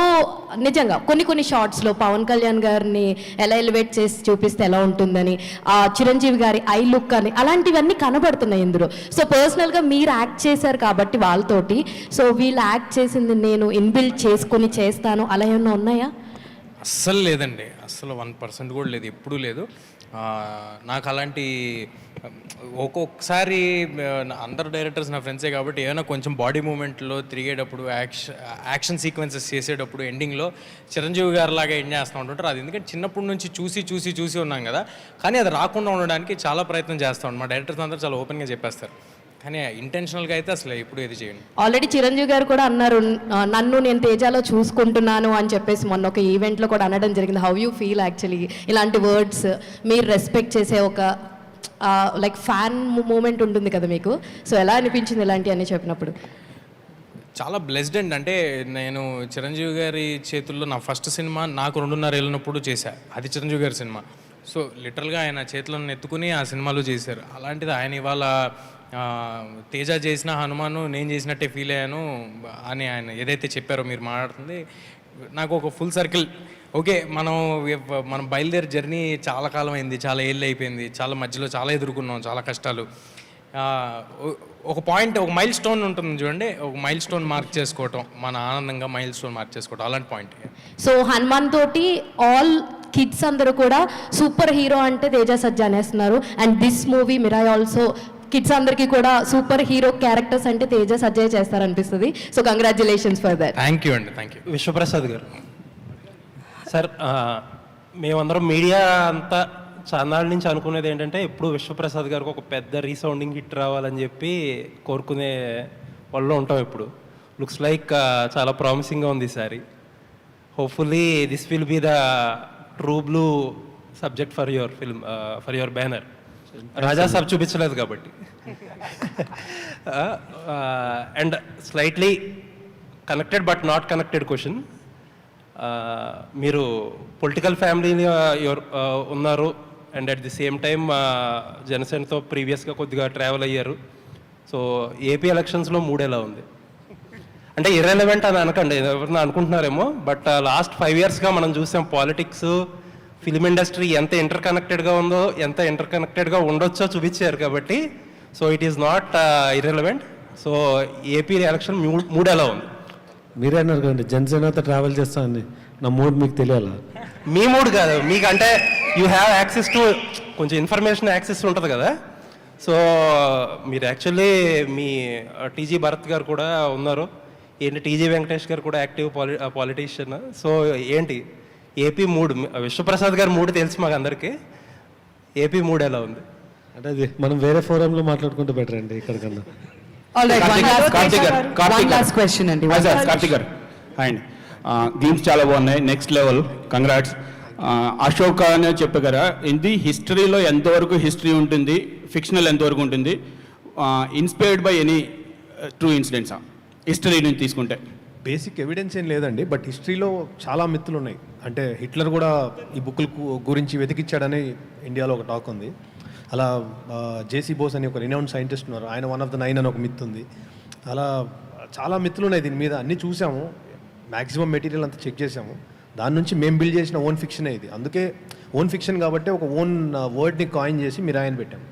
నిజంగా కొన్ని షార్ట్స్లో పవన్ కళ్యాణ్ గారిని ఎలా ఎలివేట్ చేసి చూపిస్తే ఎలా ఉంటుందని, చిరంజీవి గారి ఐ లుక్ అని అలాంటివన్నీ కనబడుతున్నాయి ఇందులో. సో పర్సనల్గా మీరు యాక్ట్ చేశారు కాబట్టి వాళ్ళతోటి, సో వీళ్ళు యాక్ట్ చేసింది నేను ఇన్బిల్డ్ చేసుకొని చేస్తాను అలా ఏమన్నా ఉన్నాయా? అస్సలు లేదండి, అస్సలు 1% కూడా లేదు, ఎప్పుడూ లేదు. నాకు అలాంటి ఒక్కొక్కసారి అందరు డైరెక్టర్స్ నా ఫ్రెండ్సే కాబట్టి ఏమైనా కొంచెం బాడీ మూమెంట్లో తిరిగేటప్పుడు యాక్షన్ సీక్వెన్సెస్ చేసేటప్పుడు ఎండింగ్లో చిరంజీవి గారి లాగా ఎండ్ చేస్తూ ఉంటుంటారు. అది ఎందుకంటే చిన్నప్పటి నుంచి చూసి ఉన్నాం కదా, కానీ అది రాకుండా ఉండడానికి చాలా ప్రయత్నం చేస్తూ ఉంటాం. మా డైరెక్టర్స్ అందరూ చాలా ఓపెన్గా చెప్పేస్తారు, కానీ ఇంటెన్షనల్గా అయితే అసలు ఎప్పుడు ఏది చేయండి. ఆల్రెడీ చిరంజీవి గారు కూడా అన్నారు, నన్ను నేను తేజాలో చూసుకుంటున్నాను అని చెప్పేసి మొన్న ఒక ఈవెంట్లో కూడా అనడం జరిగింది. హౌ యూ ఫీల్ యాక్చువల్లీ ఇలాంటి వర్డ్స్? మీరు రెస్పెక్ట్ చేసే ఒక లైక్ ఫ్యాన్ మూమెంట్ ఉంటుంది కదా మీకు, సో ఎలా అనిపించింది ఇలాంటివి అని చెప్పినప్పుడు? చాలా బ్లెస్డ్ అండి. అంటే నేను చిరంజీవి గారి చేతుల్లో నా ఫస్ట్ సినిమా నాకు 2.5 ఏళ్ళనప్పుడు చేశా, అది చిరంజీవి గారి సినిమా. సో లిటరల్గా ఆయన చేతులను ఎత్తుకుని ఆ సినిమాలో చేశారు. అలాంటిది ఆయన ఇవాళ తేజ చేసిన హనుమాను నేను చేసినట్టే ఫీల్ అయ్యాను అని ఆయన ఏదైతే చెప్పారో మీరు మాట్లాడుతుంది, నాకు ఒక ఫుల్ సర్కిల్. ఓకే, మనం బయలుదేరి జర్నీ చాలా కాలం అయింది, చాలా ఏళ్ళు అయిపోయింది, చాలా మధ్యలో చాలా ఎదుర్కొన్నాం, చాలా కష్టాలు. ఒక పాయింట్, ఒక మైల్ స్టోన్ ఉంటుంది చూడండి, ఒక మైల్ స్టోన్ మార్క్ చేసుకోవటం, మన ఆనందంగా మైల్ స్టోన్ మార్క్ చేసుకోవటం, అలాంటి పాయింట్. సో హనుమాన్ తోటి ఆల్ కిడ్స్ అందరూ కూడా సూపర్ హీరో అంటే తేజ సజ్జా అనేస్తున్నారు. And this movie Mirai also kids అందరికీ కూడా సూపర్ హీరో క్యారెక్టర్స్ అంటే తేజ సజ్జా చేస్తారనిపిస్తుంది. So congratulations for that. Thank you అండి, thank you. Vishwaprasad garu, sir మేమందరం మీడియా అంతా చాన్నాళ్ళ నుంచి అనుకునేది ఏంటంటే ఇప్పుడు విశ్వప్రసాద్ గారికి ఒక పెద్ద రీసౌండింగ్ హిట్ రావాలని చెప్పి కోరుకునే వాళ్ళు ఉంటాం. ఇప్పుడు లుక్స్ లైక్ చాలా ప్రామిసింగ్గా ఉంది ఈసారి. Hopefully this will be the true blue subject for your film, for your banner. Raja Saab చూపించలేదు కాబట్టి. And slightly connected but not connected question. మీరు పొలిటికల్ ఫ్యామిలీ ఉన్నారు and at the same time జనసేనతో ప్రీవియస్గా కొద్దిగా ట్రావెల్ అయ్యారు. సో ఏపీ ఎలక్షన్స్లో మూడు ఎలా ఉంది? అంటే ఇర్రెలవెంట్ అని అనకండి, ఎవరన్నా అనుకుంటున్నారేమో, బట్ లాస్ట్ 5 yearsగా మనం చూసాం పాలిటిక్స్, ఫిలిం ఇండస్ట్రీ ఎంత ఇంటర్కనెక్టెడ్గా ఉందో, ఎంత ఇంటర్కనెక్టెడ్గా ఉండొచ్చో చూపించారు. కాబట్టి so it is not irrelevant. So AP election మూడు ఎలా ఉంది? మీరే అన్నారు కదండి జనసేనతో ట్రావెల్ చేస్తానండి, నా మూడ్ మీకు తెలియాలా? మీ మూడు కాదు, మీకు అంటే యూ హ్యావ్ యాక్సెస్ టు కొంచెం ఇన్ఫర్మేషన్ యాక్సెస్ ఉంటుంది కదా. సో మీరు యాక్చువల్లీ మీ టీజీ భరత్ గారు కూడా ఉన్నారు, ఏంటి టీజీ వెంకటేష్ గారు కూడా యాక్టివ్ పాలిటీషియన్. సో ఏంటి ఏపీ మూడు, విశ్వప్రసాద్ గారు మూడు తెలుసు మాకు అందరికీ, ఏపీ మూడు ఎలా ఉంది? అంటే అది మనం వేరే ఫోరంలో మాట్లాడుకుంటే బెటర్ అండి ఇక్కడ కన్నా. All right, Karthik one last question అండి. కార్తిక్ గారు అండ్ గేమ్స్ చాలా బాగున్నాయి, నెక్స్ట్ లెవెల్, కంగ్రాట్స్. అశోక్ అనే చెప్పగలరా, ఇది హిస్టరీలో ఎంతవరకు హిస్టరీ ఉంటుంది, ఫిక్షనల్ ఎంతవరకు ఉంటుంది, ఇన్స్పైర్డ్ బై ఎనీ ట్రూ ఇన్సిడెంట్సా హిస్టరీ నుంచి తీసుకుంటే? బేసిక్ ఎవిడెన్స్ ఏం లేదండి, బట్ హిస్టరీలో చాలా మిత్తులు ఉన్నాయి. అంటే హిట్లర్ కూడా ఈ బుక్కుల గురించి వెతికిచ్చాడని ఇండియాలో ఒక టాక్ ఉంది. అలా జేసీ బోస్ అని ఒక రినౌండ్ సైంటిస్ట్ ఉన్నారు, ఆయన 1 of the 9 అని ఒక మిత్ ఉంది. అలా చాలా మిత్తులు ఉన్నాయి దీని మీద, అన్నీ చూసాము, మ్యాక్సిమం మెటీరియల్ అంతా చెక్ చేసాము. దాని నుంచి మేము బిల్డ్ చేసిన ఓన్ ఫిక్షన్ ఇది. అందుకే ఓన్ ఫిక్షన్ కాబట్టి ఒక ఓన్ వర్డ్ని కాయిన్ చేసి మిరాయ్ అని పెట్టాము.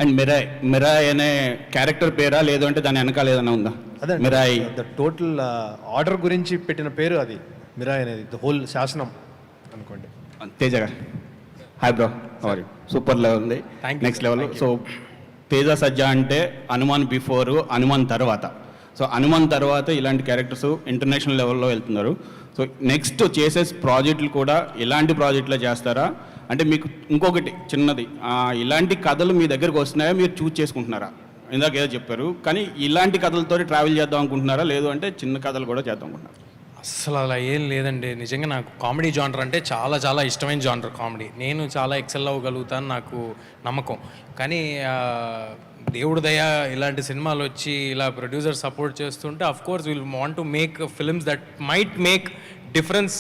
అండ్ మిరాయ్ అనే క్యారెక్టర్ పేరా, లేదు అంటే దాని వెనకాల ఏదైనా ఉందా? అదే మిరాయ్ ద టోటల్ ఆర్డర్ గురించి పెట్టిన పేరు అది, మిరాయ్ అనేది ద హోల్ శాసనం అనుకోండి. తేజ గారు hi bro, sorry super level ఉంది, నెక్స్ట్ లెవెల్. సో తేజ సజ్జా అంటే హనుమాన్ బిఫోర్, హనుమాన్ తర్వాత. సో హనుమాన్ తర్వాత ఇలాంటి క్యారెక్టర్స్ ఇంటర్నేషనల్ లెవెల్లో వెళ్తున్నారు. సో నెక్స్ట్ చేసే ప్రాజెక్టులు కూడా ఇలాంటి ప్రాజెక్టులు చేస్తారా? అంటే మీకు ఇంకొకటి చిన్నది, ఇలాంటి కథలు మీ దగ్గరకు వస్తున్నాయా, మీరు చూస్ చేసుకుంటున్నారా? ఇందాక ఏదో చెప్పారు, కానీ ఇలాంటి కథలతో ట్రావెల్ చేద్దాం అనుకుంటున్నారా, లేదు అంటే చిన్న కథలు కూడా చేద్దాం అనుకుంటున్నారా? అస్సలు అలా ఏం లేదండి. నిజంగా నాకు కామెడీ జానర్ అంటే చాలా చాలా ఇష్టమైన జానర్ కామెడీ. నేను చాలా ఎక్సెల్ అవ్వగలుగుతాను, నాకు నమ్మకం. కానీ దేవుడు దయ ఇలాంటి సినిమాలు వచ్చి ఇలా ప్రొడ్యూసర్ సపోర్ట్ చేస్తుంటే of course will want to make films that might make difference,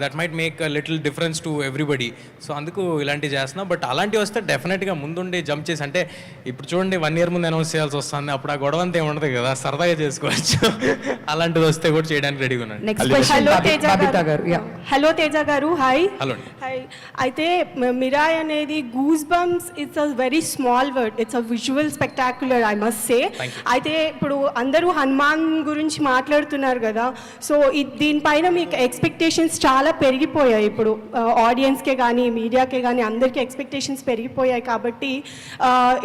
that might make a little difference to everybody. So అందుకు ఇలాంటివి చేస్తున్నా. బట్ అలాంటివి వస్తే డెఫినెట్గా ముందుండి జంప్ చేసి, అంటే ఇప్పుడు చూడండి 1 year ముందు అనౌన్స్ చేయాల్సి వస్తుంది, అప్పుడు ఆ గొడవ అంతా ఏముండదు కదా, సరదాగా చేసుకోవచ్చు. అలాంటిది వస్తే కూడా చేయడానికి రెడీగా ఉన్నాను. నెక్స్ట్ క్వశ్చన్ బబితా గారు. హలో తేజ గారు, హాయ్. హలో. హాయ్. అయితే మిరాయ్ అనేది goose bumps, it's a very small word, it's a visual spectacular, I must say. అయితే ఇప్పుడు అందరూ హనుమాన్ గురించి మాట్లాడుతున్నారు కదా, సో దీనిపైన మీకు ఎక్స్పెక్టేషన్స్ చాలా పెరిగిపోయాయి. ఇప్పుడు ఆడియన్స్కే కానీ మీడియాకే కానీ అందరికీ ఎక్స్పెక్టేషన్స్ పెరిగిపోయాయి. కాబట్టి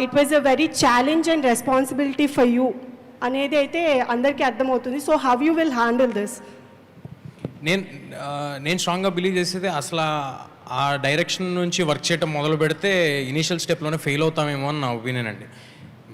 it was a very challenge and responsibility for you అనేది అయితే అందరికీ అర్థమవుతుంది. So how you will handle this? నేను స్ట్రాంగ్గా బిలీవ్ చేసేది, అసలు ఆ డైరెక్షన్ నుంచి వర్క్ చేయడం మొదలు పెడితే ఇనీషియల్ స్టెప్లోనే ఫెయిల్ అవుతామేమో అని నా ఒపీనియన్ అండి.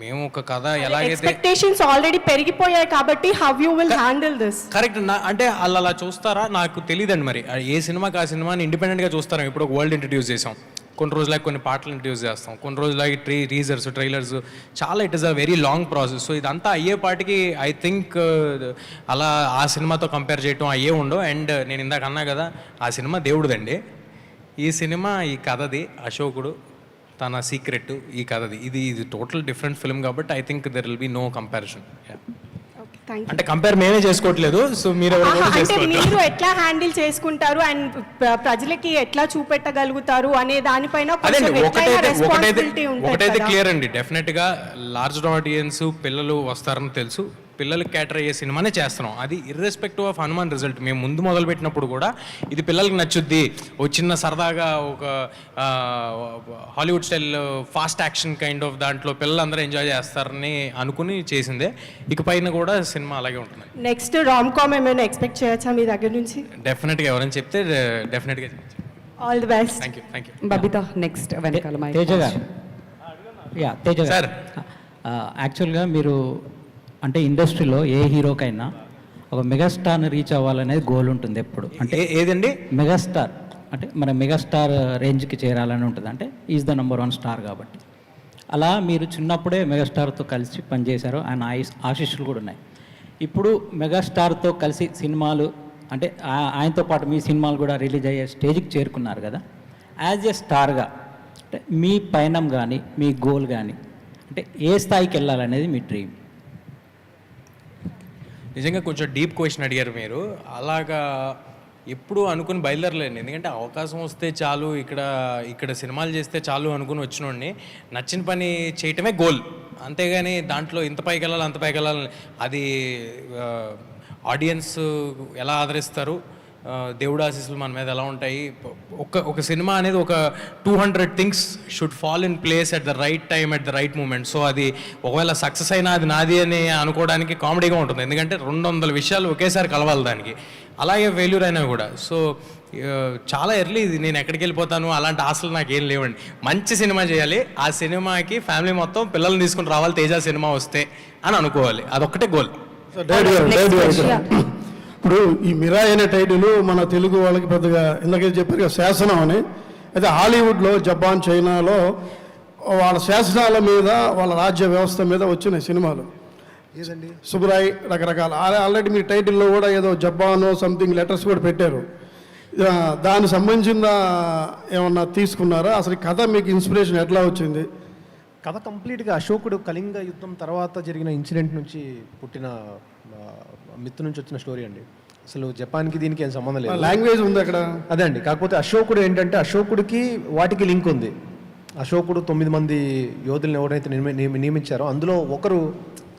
మేము ఒక కథ ఎలాగైతే ఎక్స్పెక్టేషన్స్ ఆల్రెడీ పెరిగిపోయాయి కాబట్టి how you will handle this? Correct. అంటే వాళ్ళు అలా చూస్తారా నాకు తెలియదండి. మరి ఏ సినిమాకి ఆ సినిమాని ఇండిపెండెంట్గా చూస్తారా? ఇప్పుడు ఒక వరల్డ్ ఇంట్రడ్యూస్ చేసాం, కొన్ని రోజులకి కొన్ని పాటలు ఇంట్రడ్యూస్ చేస్తాం, కొన్ని రోజులకి టీజర్స్, ట్రైలర్స్, చాలా it is a very long process. So ఇదంతా అయ్యేపాటికి ఐ థింక్ అలా ఆ సినిమాతో కంపేర్ చేయటం అయ్యే ఉండవు. అండ్ నేను ఇందాక అన్నా కదా, ఆ సినిమా దేవుడిదండి, ఈ సినిమా ఈ కథది, అశోకుడు తన సీక్రెట్ ఈ కథది. ఇది టోటల్ డిఫరెంట్ ఫిల్మ్ కాబట్టి I think there will be no comparison. అంటే కంపేర్ మేమే చేసుకోవట్లేదు, సో మీరు మీరు ఎట్లా హ్యాండిల్ చేసుకుంటారు అండ్ ప్రజలకి ఎట్లా చూపెట్టగలుగుతారు అనే దానిపైన ఒకటైతే క్లియర్ అండి, డెఫినెట్గా లార్జ్ ఆడియన్స్ పిల్లలు వస్తారని తెలుసు, పిల్లలకి క్యాటర్ అయ్యే సినిమానే చేస్తున్నాం. అది ఇర్రెస్పెక్టివ్ ఆఫ్ హనుమాన్ రిజల్ట్. మేము ముందు మొదలుపెట్టినప్పుడు కూడా ఇది పిల్లలకి నచ్చుద్ది, ఓ చిన్న సరదాగా ఒక Hollywood style fast action kind of దాంట్లో పిల్లలందరూ ఎంజాయ్ చేస్తారని అనుకుని చేసిందే. ఇక పైన కూడా సినిమా అలాగే ఉంటుంది. నెక్స్ట్ రామ్ కామ్ ఏమైనా ఎక్స్పెక్ట్ చేయొచ్చా మీ దగ్గర నుంచి? డెఫినెట్గా ఎవరైనా చెప్తే డెఫినెట్గా all the best. Thank you. Babita next వెనకాల తేజ గారు. తేజ గారు సార్, యాక్చువల్గా మీరు అంటే ఇండస్ట్రీలో ఏ హీరోకైనా ఒక మెగాస్టార్ని రీచ్ అవ్వాలనేది గోల్ ఉంటుంది ఎప్పుడు. అంటే ఏదండి మెగాస్టార్ అంటే మన మెగాస్టార్ రేంజ్కి చేరాలని ఉంటుంది, అంటే ఈజ్ ద నెంబర్ 1 స్టార్ కాబట్టి. అలా మీరు చిన్నప్పుడే మెగాస్టార్తో కలిసి పనిచేశారు, ఆయన ఆశీస్సులు కూడా ఉన్నాయి. ఇప్పుడు మెగాస్టార్తో కలిసి సినిమాలు అంటే ఆయనతో పాటు మీ సినిమాలు కూడా రిలీజ్ అయ్యే స్టేజ్కి చేరుకున్నారు కదా. యాజ్ ఏ స్టార్గా అంటే మీ పయనం కానీ మీ గోల్ కానీ అంటే ఏ స్థాయికి వెళ్ళాలనేది మీ డ్రీమ్? నిజంగా కొంచెం డీప్ క్వశ్చన్ అడిగారు మీరు. అలాగా ఎప్పుడు అనుకుని బయలుదేరలేండి, ఎందుకంటే అవకాశం వస్తే చాలు, ఇక్కడ సినిమాలు చేస్తే చాలు అనుకుని వచ్చినోడిని. నచ్చిన పని చేయటమే గోల్, అంతేగాని దాంట్లో ఇంత పైకి వెళ్ళాలి అంత పైకి వెళ్ళాలి, అది ఆడియన్స్ ఎలా ఆదరిస్తారు, దేవుడు ఆశీస్సులు మన మీద ఎలా ఉంటాయి. ఒక సినిమా అనేది ఒక 200 things should fall in place at the right time at the right moment. So అది ఒకవేళ సక్సెస్ అయినా అది నాది అని అనుకోవడానికి కామెడీగా ఉంటుంది, ఎందుకంటే 200 విషయాలు ఒకేసారి కలవాలి దానికి. అలాగే ఫెయిల్యూర్ అయినా కూడా. సో చాలా ఎర్లీ ఇది, నేను ఎక్కడికి వెళ్ళిపోతాను అలాంటి ఆశలు నాకు ఏం లేవండి. మంచి సినిమా చేయాలి, ఆ సినిమాకి ఫ్యామిలీ మొత్తం పిల్లల్ని తీసుకుని రావాలి తేజ సినిమా వస్తే అని అనుకోవాలి, అదొక్కటే గోల్. ఇప్పుడు ఈ మిరాయ్ అనే టైటిల్ మన తెలుగు వాళ్ళకి పెద్దగా ఇందాక చెప్పారు కదా శాసనం అని. అయితే హాలీవుడ్లో, జపాన్, చైనాలో వాళ్ళ శాసనాల మీద, వాళ్ళ రాజ్య వ్యవస్థ మీద వచ్చిన సినిమాలు ఏదండి సుబ్రాయ్ రకరకాల. ఆల్రెడీ మీ టైటిల్లో కూడా ఏదో జపాన్ సంథింగ్ లెటర్స్ కూడా పెట్టారు. దానికి సంబంధించిన ఏమన్నా తీసుకున్నారా? అసలు ఈ కథ మీకు ఇన్స్పిరేషన్ ఎట్లా వచ్చింది? కథ కంప్లీట్గా అశోకుడు కళింగ యుద్ధం తర్వాత జరిగిన ఇన్సిడెంట్ నుంచి పుట్టిన మిత్ నుంచి వచ్చిన స్టోరీ అండి. అసలు జపాన్కి దీనికి ఏం సంబంధం లేదు. లాంగ్వేజ్ ఉంది అక్కడ, అదే అండి. కాకపోతే అశోకుడు ఏంటంటే అశోకుడికి వాటికి లింక్ ఉంది. అశోకుడు 9 మంది యోధులను ఎవరైతే నియమించారో అందులో ఒకరు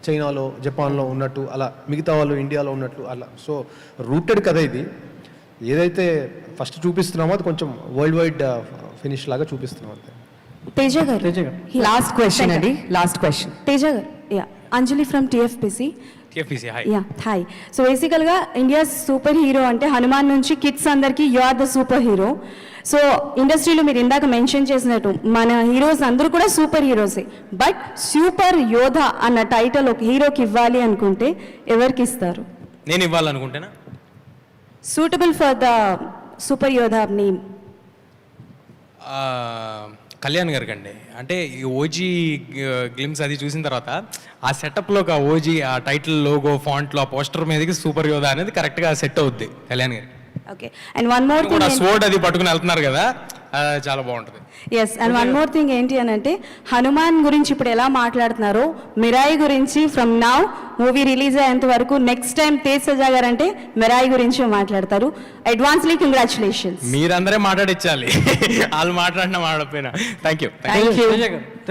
చైనాలో, జపాన్లో ఉన్నట్టు, అలా మిగతా వాళ్ళు ఇండియాలో ఉన్నట్లు అలా. సో రూటెడ్ కథ ఇది. ఏదైతే ఫస్ట్ చూపిస్తున్నామో అది కొంచెం వరల్డ్ వైడ్ ఫినిష్ లాగా చూపిస్తున్నాం అంతే. తేజ గారు, లాస్ట్ క్వశ్చన్ అండి, లాస్ట్ క్వశ్చన్. తేజ గారు, yeah, Anjali from TFPC. Yeah, hi. So బేసికల్గా ఇండియా సూపర్ హీరో అంటే హనుమాన్ నుంచి కిడ్స్ అందరికీ you are the super hero. So ఇండస్ట్రీలో మీరు ఇందాక మెన్షన్ చేసినట్టు మన హీరోస్ అందరూ కూడా సూపర్ హీరోసే. బట్ సూపర్ యోధ అన్న టైటిల్ ఒక హీరోకి ఇవ్వాలి అనుకుంటే ఎవరికి ఇస్తారు? నేను ఇవ్వాలనుకుంటేనా? సూటబుల్ ఫర్ ద సూపర్ యోధ నేమ్ కళ్యాణ్ గారికి అండి. అంటే ఈ ఓజీ గ్లిమ్స్ అది చూసిన తర్వాత ఆ సెటప్లో ఒక ఓజీ ఆ టైటిల్ లోగో ఫాంట్లో ఆ పోస్టర్ మీదకి సూపర్ యోధ అనేది కరెక్ట్గా సెట్ అవుద్ది కళ్యాణ్ గారికి. Okay. And one more thing, sword అది పట్టుకుని వెళ్తున్నారు కదా, చాలా బాగుంటుంది. Yes. And one more thing ఏంటి అని అంటే, హనుమాన్ గురించి ఇప్పుడు ఎలా మాట్లాడుతున్నారో మిరాయి గురించి ఫ్రమ్ నౌ మూవీ రిలీజ్ అయ్యేంత వరకు నెక్స్ట్ టైం తేజ్ సజా గారు అంటే మిరాయి గురించి మాట్లాడతారు. Advancely congratulations. మీరందరే మాట్లాడించాలి, వాళ్ళు మాట్లాడినా మాట్లాడిపోయినా. Thank you.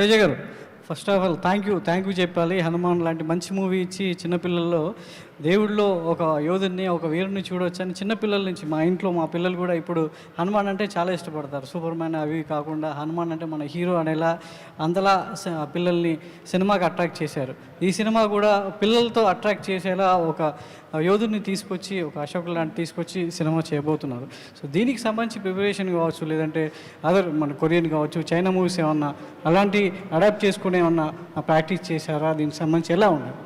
Teja garu, first of all thank you చెప్పాలి. హనుమాన్ లాంటి మంచి మూవీ ఇచ్చి చిన్నపిల్లల్లో దేవుడిలో ఒక యోధుడిని, ఒక వీరుని చూడవచ్చు అని చిన్నపిల్లల నుంచి మా ఇంట్లో మా పిల్లలు కూడా ఇప్పుడు హనుమాన్ అంటే చాలా ఇష్టపడతారు. సూపర్ మ్యాన్ అవి కాకుండా హనుమాన్ అంటే మన హీరో అనేలా అంతలా పిల్లల్ని సినిమాకి అట్రాక్ట్ చేశారు. ఈ సినిమా కూడా పిల్లలతో అట్రాక్ట్ చేసేలా ఒక యోధుడిని తీసుకొచ్చి, ఒక అశోక్ లాంటి తీసుకొచ్చి సినిమా చేయబోతున్నారు. సో దీనికి సంబంధించి ప్రిపరేషన్ కావచ్చు, లేదంటే అదర్ మన కొరియన్ కావచ్చు, చైనా మూవీస్ ఏమన్నా అలాంటి అడాప్ట్ చేసుకుని ఏమన్నా ప్రాక్టీస్ చేశారా? దీనికి సంబంధించి ఎలా ఉన్నాయి?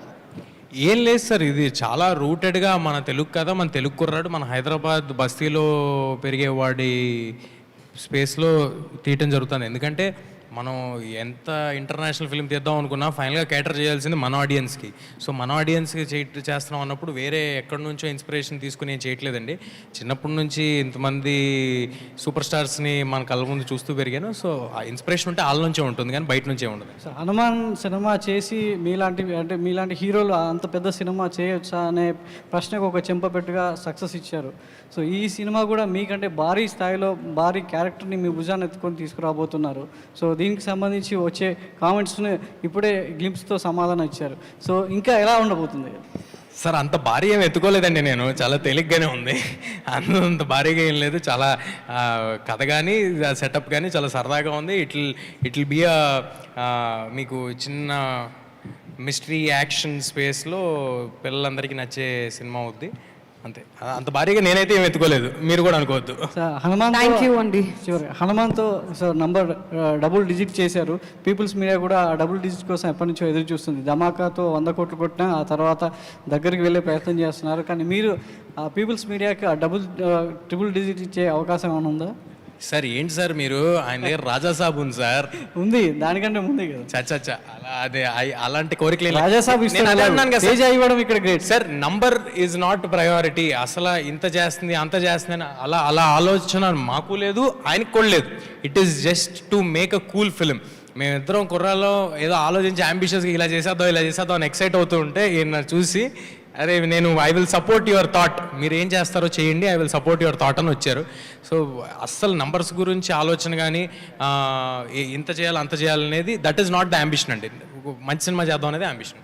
ఏం లేదు సార్, ఇది చాలా రూటెడ్గా మన తెలుగు కదా, మన తెలుగు కుర్రాడు మన హైదరాబాద్ బస్తీలో పెరిగేవాడి స్పేస్లో తీయటం జరుగుతుంది. ఎందుకంటే మనం ఎంత ఇంటర్నేషనల్ ఫిల్మ్ తీద్దాం అనుకున్నా ఫైనల్గా క్యాటర్ చేయాల్సింది మన ఆడియన్స్కి. సో మన ఆడియన్స్కి చేస్తున్నాం అన్నప్పుడు వేరే ఎక్కడి నుంచో ఇన్స్పిరేషన్ తీసుకుని ఏం చేయట్లేదండి. చిన్నప్పటి నుంచి ఇంతమంది సూపర్ స్టార్స్ని మన కళ్ళ ముందు చూస్తూ పెరిగాను. సో ఆ ఇన్స్పిరేషన్ ఉంటే వాళ్ళ నుంచే ఉంటుంది, కానీ బయట నుంచే ఉండదు. సో హనుమాన్ సినిమా చేసి మీలాంటి హీరోలు అంత పెద్ద సినిమా చేయొచ్చా అనే ప్రశ్నకు ఒక చెంపపెట్టుగా సక్సెస్ ఇచ్చారు. సో ఈ సినిమా కూడా మీకంటే భారీ స్థాయిలో భారీ క్యారెక్టర్ని మీ భుజాన్ని ఎత్తుకొని తీసుకురాబోతున్నారు. సో దీనికి సంబంధించి వచ్చే కామెంట్స్ని ఇప్పుడే గ్లింప్స్తో సమాధానం ఇచ్చారు. సో ఇంకా ఎలా ఉండబోతుంది? సార్ అంత భారీ ఏమి ఎత్తుకోలేదండి, నేను చాలా తేలిగ్గానే ఉంది. అంత భారీగా ఏం లేదు, చాలా కథ కానీ సెటప్ కానీ చాలా సరదాగా ఉంది. ఇట్ విల్ బీ మీకు చిన్న మిస్టరీ యాక్షన్ స్పేస్లో పిల్లలందరికీ నచ్చే సినిమా అవుద్ది అంతే. అంత భారీగా నేనైతే ఏం ఎత్తుకోలేదు, మీరు కూడా అనుకోవద్దు. హనుమాన్తో సార్ నంబర్ డబుల్ డిజిట్ చేశారు. పీపుల్స్ మీడియా కూడా డబుల్ డిజిట్ కోసం ఎప్పటి నుంచో ఎదురు చూస్తుంది. ధమాకాతో 100 కోట్లు కొట్టినా ఆ తర్వాత దగ్గరికి వెళ్ళే ప్రయత్నం చేస్తున్నారు. కానీ మీరు పీపుల్స్ మీడియాకి ట్రిపుల్ డిజిట్ ఇచ్చే అవకాశం ఏమైనా ఉందా? సార్ ఏంటి సార్ మీరు, ఆయన దగ్గర రాజాసాబ్ ఉంది సార్. ఉంది, దానికంటే ముందే కదా. చచ్చా అలా అదే అలాంటి కోరికలు రాజాసాబ్ ఇక్కడ great sir. Number is not priority. అసలు ఇంత చేస్తుంది అంత చేస్తుంది అని అలా ఆలోచన మాకు లేదు, ఆయనకు కూడా లేదు. It is just to make a cool film. మేమిద్దరం కుర్రాల్లో ఏదో ఆలోచించి అంబిషియస్గా ఇలా చేసేద్దాం అని ఎక్సైట్ అవుతూ ఉంటే ఈయన చూసి అరే నేను I will support your thought, మీరు ఏం చేస్తారో చేయండి, I will support your thought అని వచ్చారు. సో అస్సలు నంబర్స్ గురించి ఆలోచన కానీ ఇంత చేయాలి అంత చేయాలనేది that is not the ambition అండి. మంచి సినిమా చేద్దాం అనేది అంబిషన్.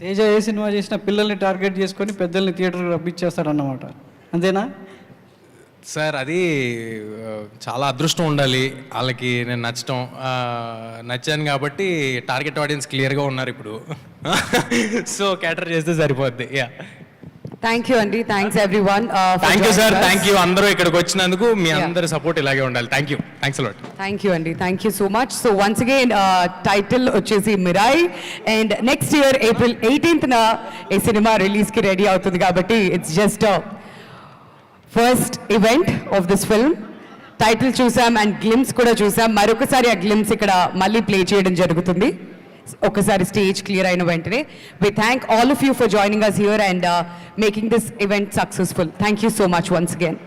తేజ ఏ సినిమా చేసినా పిల్లల్ని టార్గెట్ చేసుకొని పెద్దల్ని థియేటర్కి రప్పించేస్తారన్నమాట, అంతేనా? సార్ అది చాలా అదృష్టం ఉండాలి వాళ్ళకి నేను నచ్చాను కాబట్టి టార్గెట్ ఆడియన్స్ క్లియర్గా ఉన్నారు ఇప్పుడు. సో క్యాటర్ చేస్తే సరిపోద్ది. యా, థ్యాంక్ యూ అండి, thanks everyone. Thank you sir, thank you అందరూ ఇక్కడికి వచ్చినందుకు. మీ అందరి సపోర్ట్ ఇలాగే ఉండాలి. Thank you, thanks a lot. Thank you అండి, thank you so much. So once again title వచ్చేసి Mirai, and next year April 18th ఈ సినిమా రిలీజ్కి రెడీ అవుతుంది కాబట్టి it's just first event of this film. Title చూసాం అండ్ గ్లిమ్స్ కూడా చూసాం. మరొకసారి ఆ గ్లిమ్స్ ఇక్కడ మళ్ళీ ప్లే చేయడం జరుగుతుంది ఒకసారి స్టేజ్ క్లియర్ అయిన వెంటనే. We thank all of you for joining us here and making this event successful. Thank you so much once again.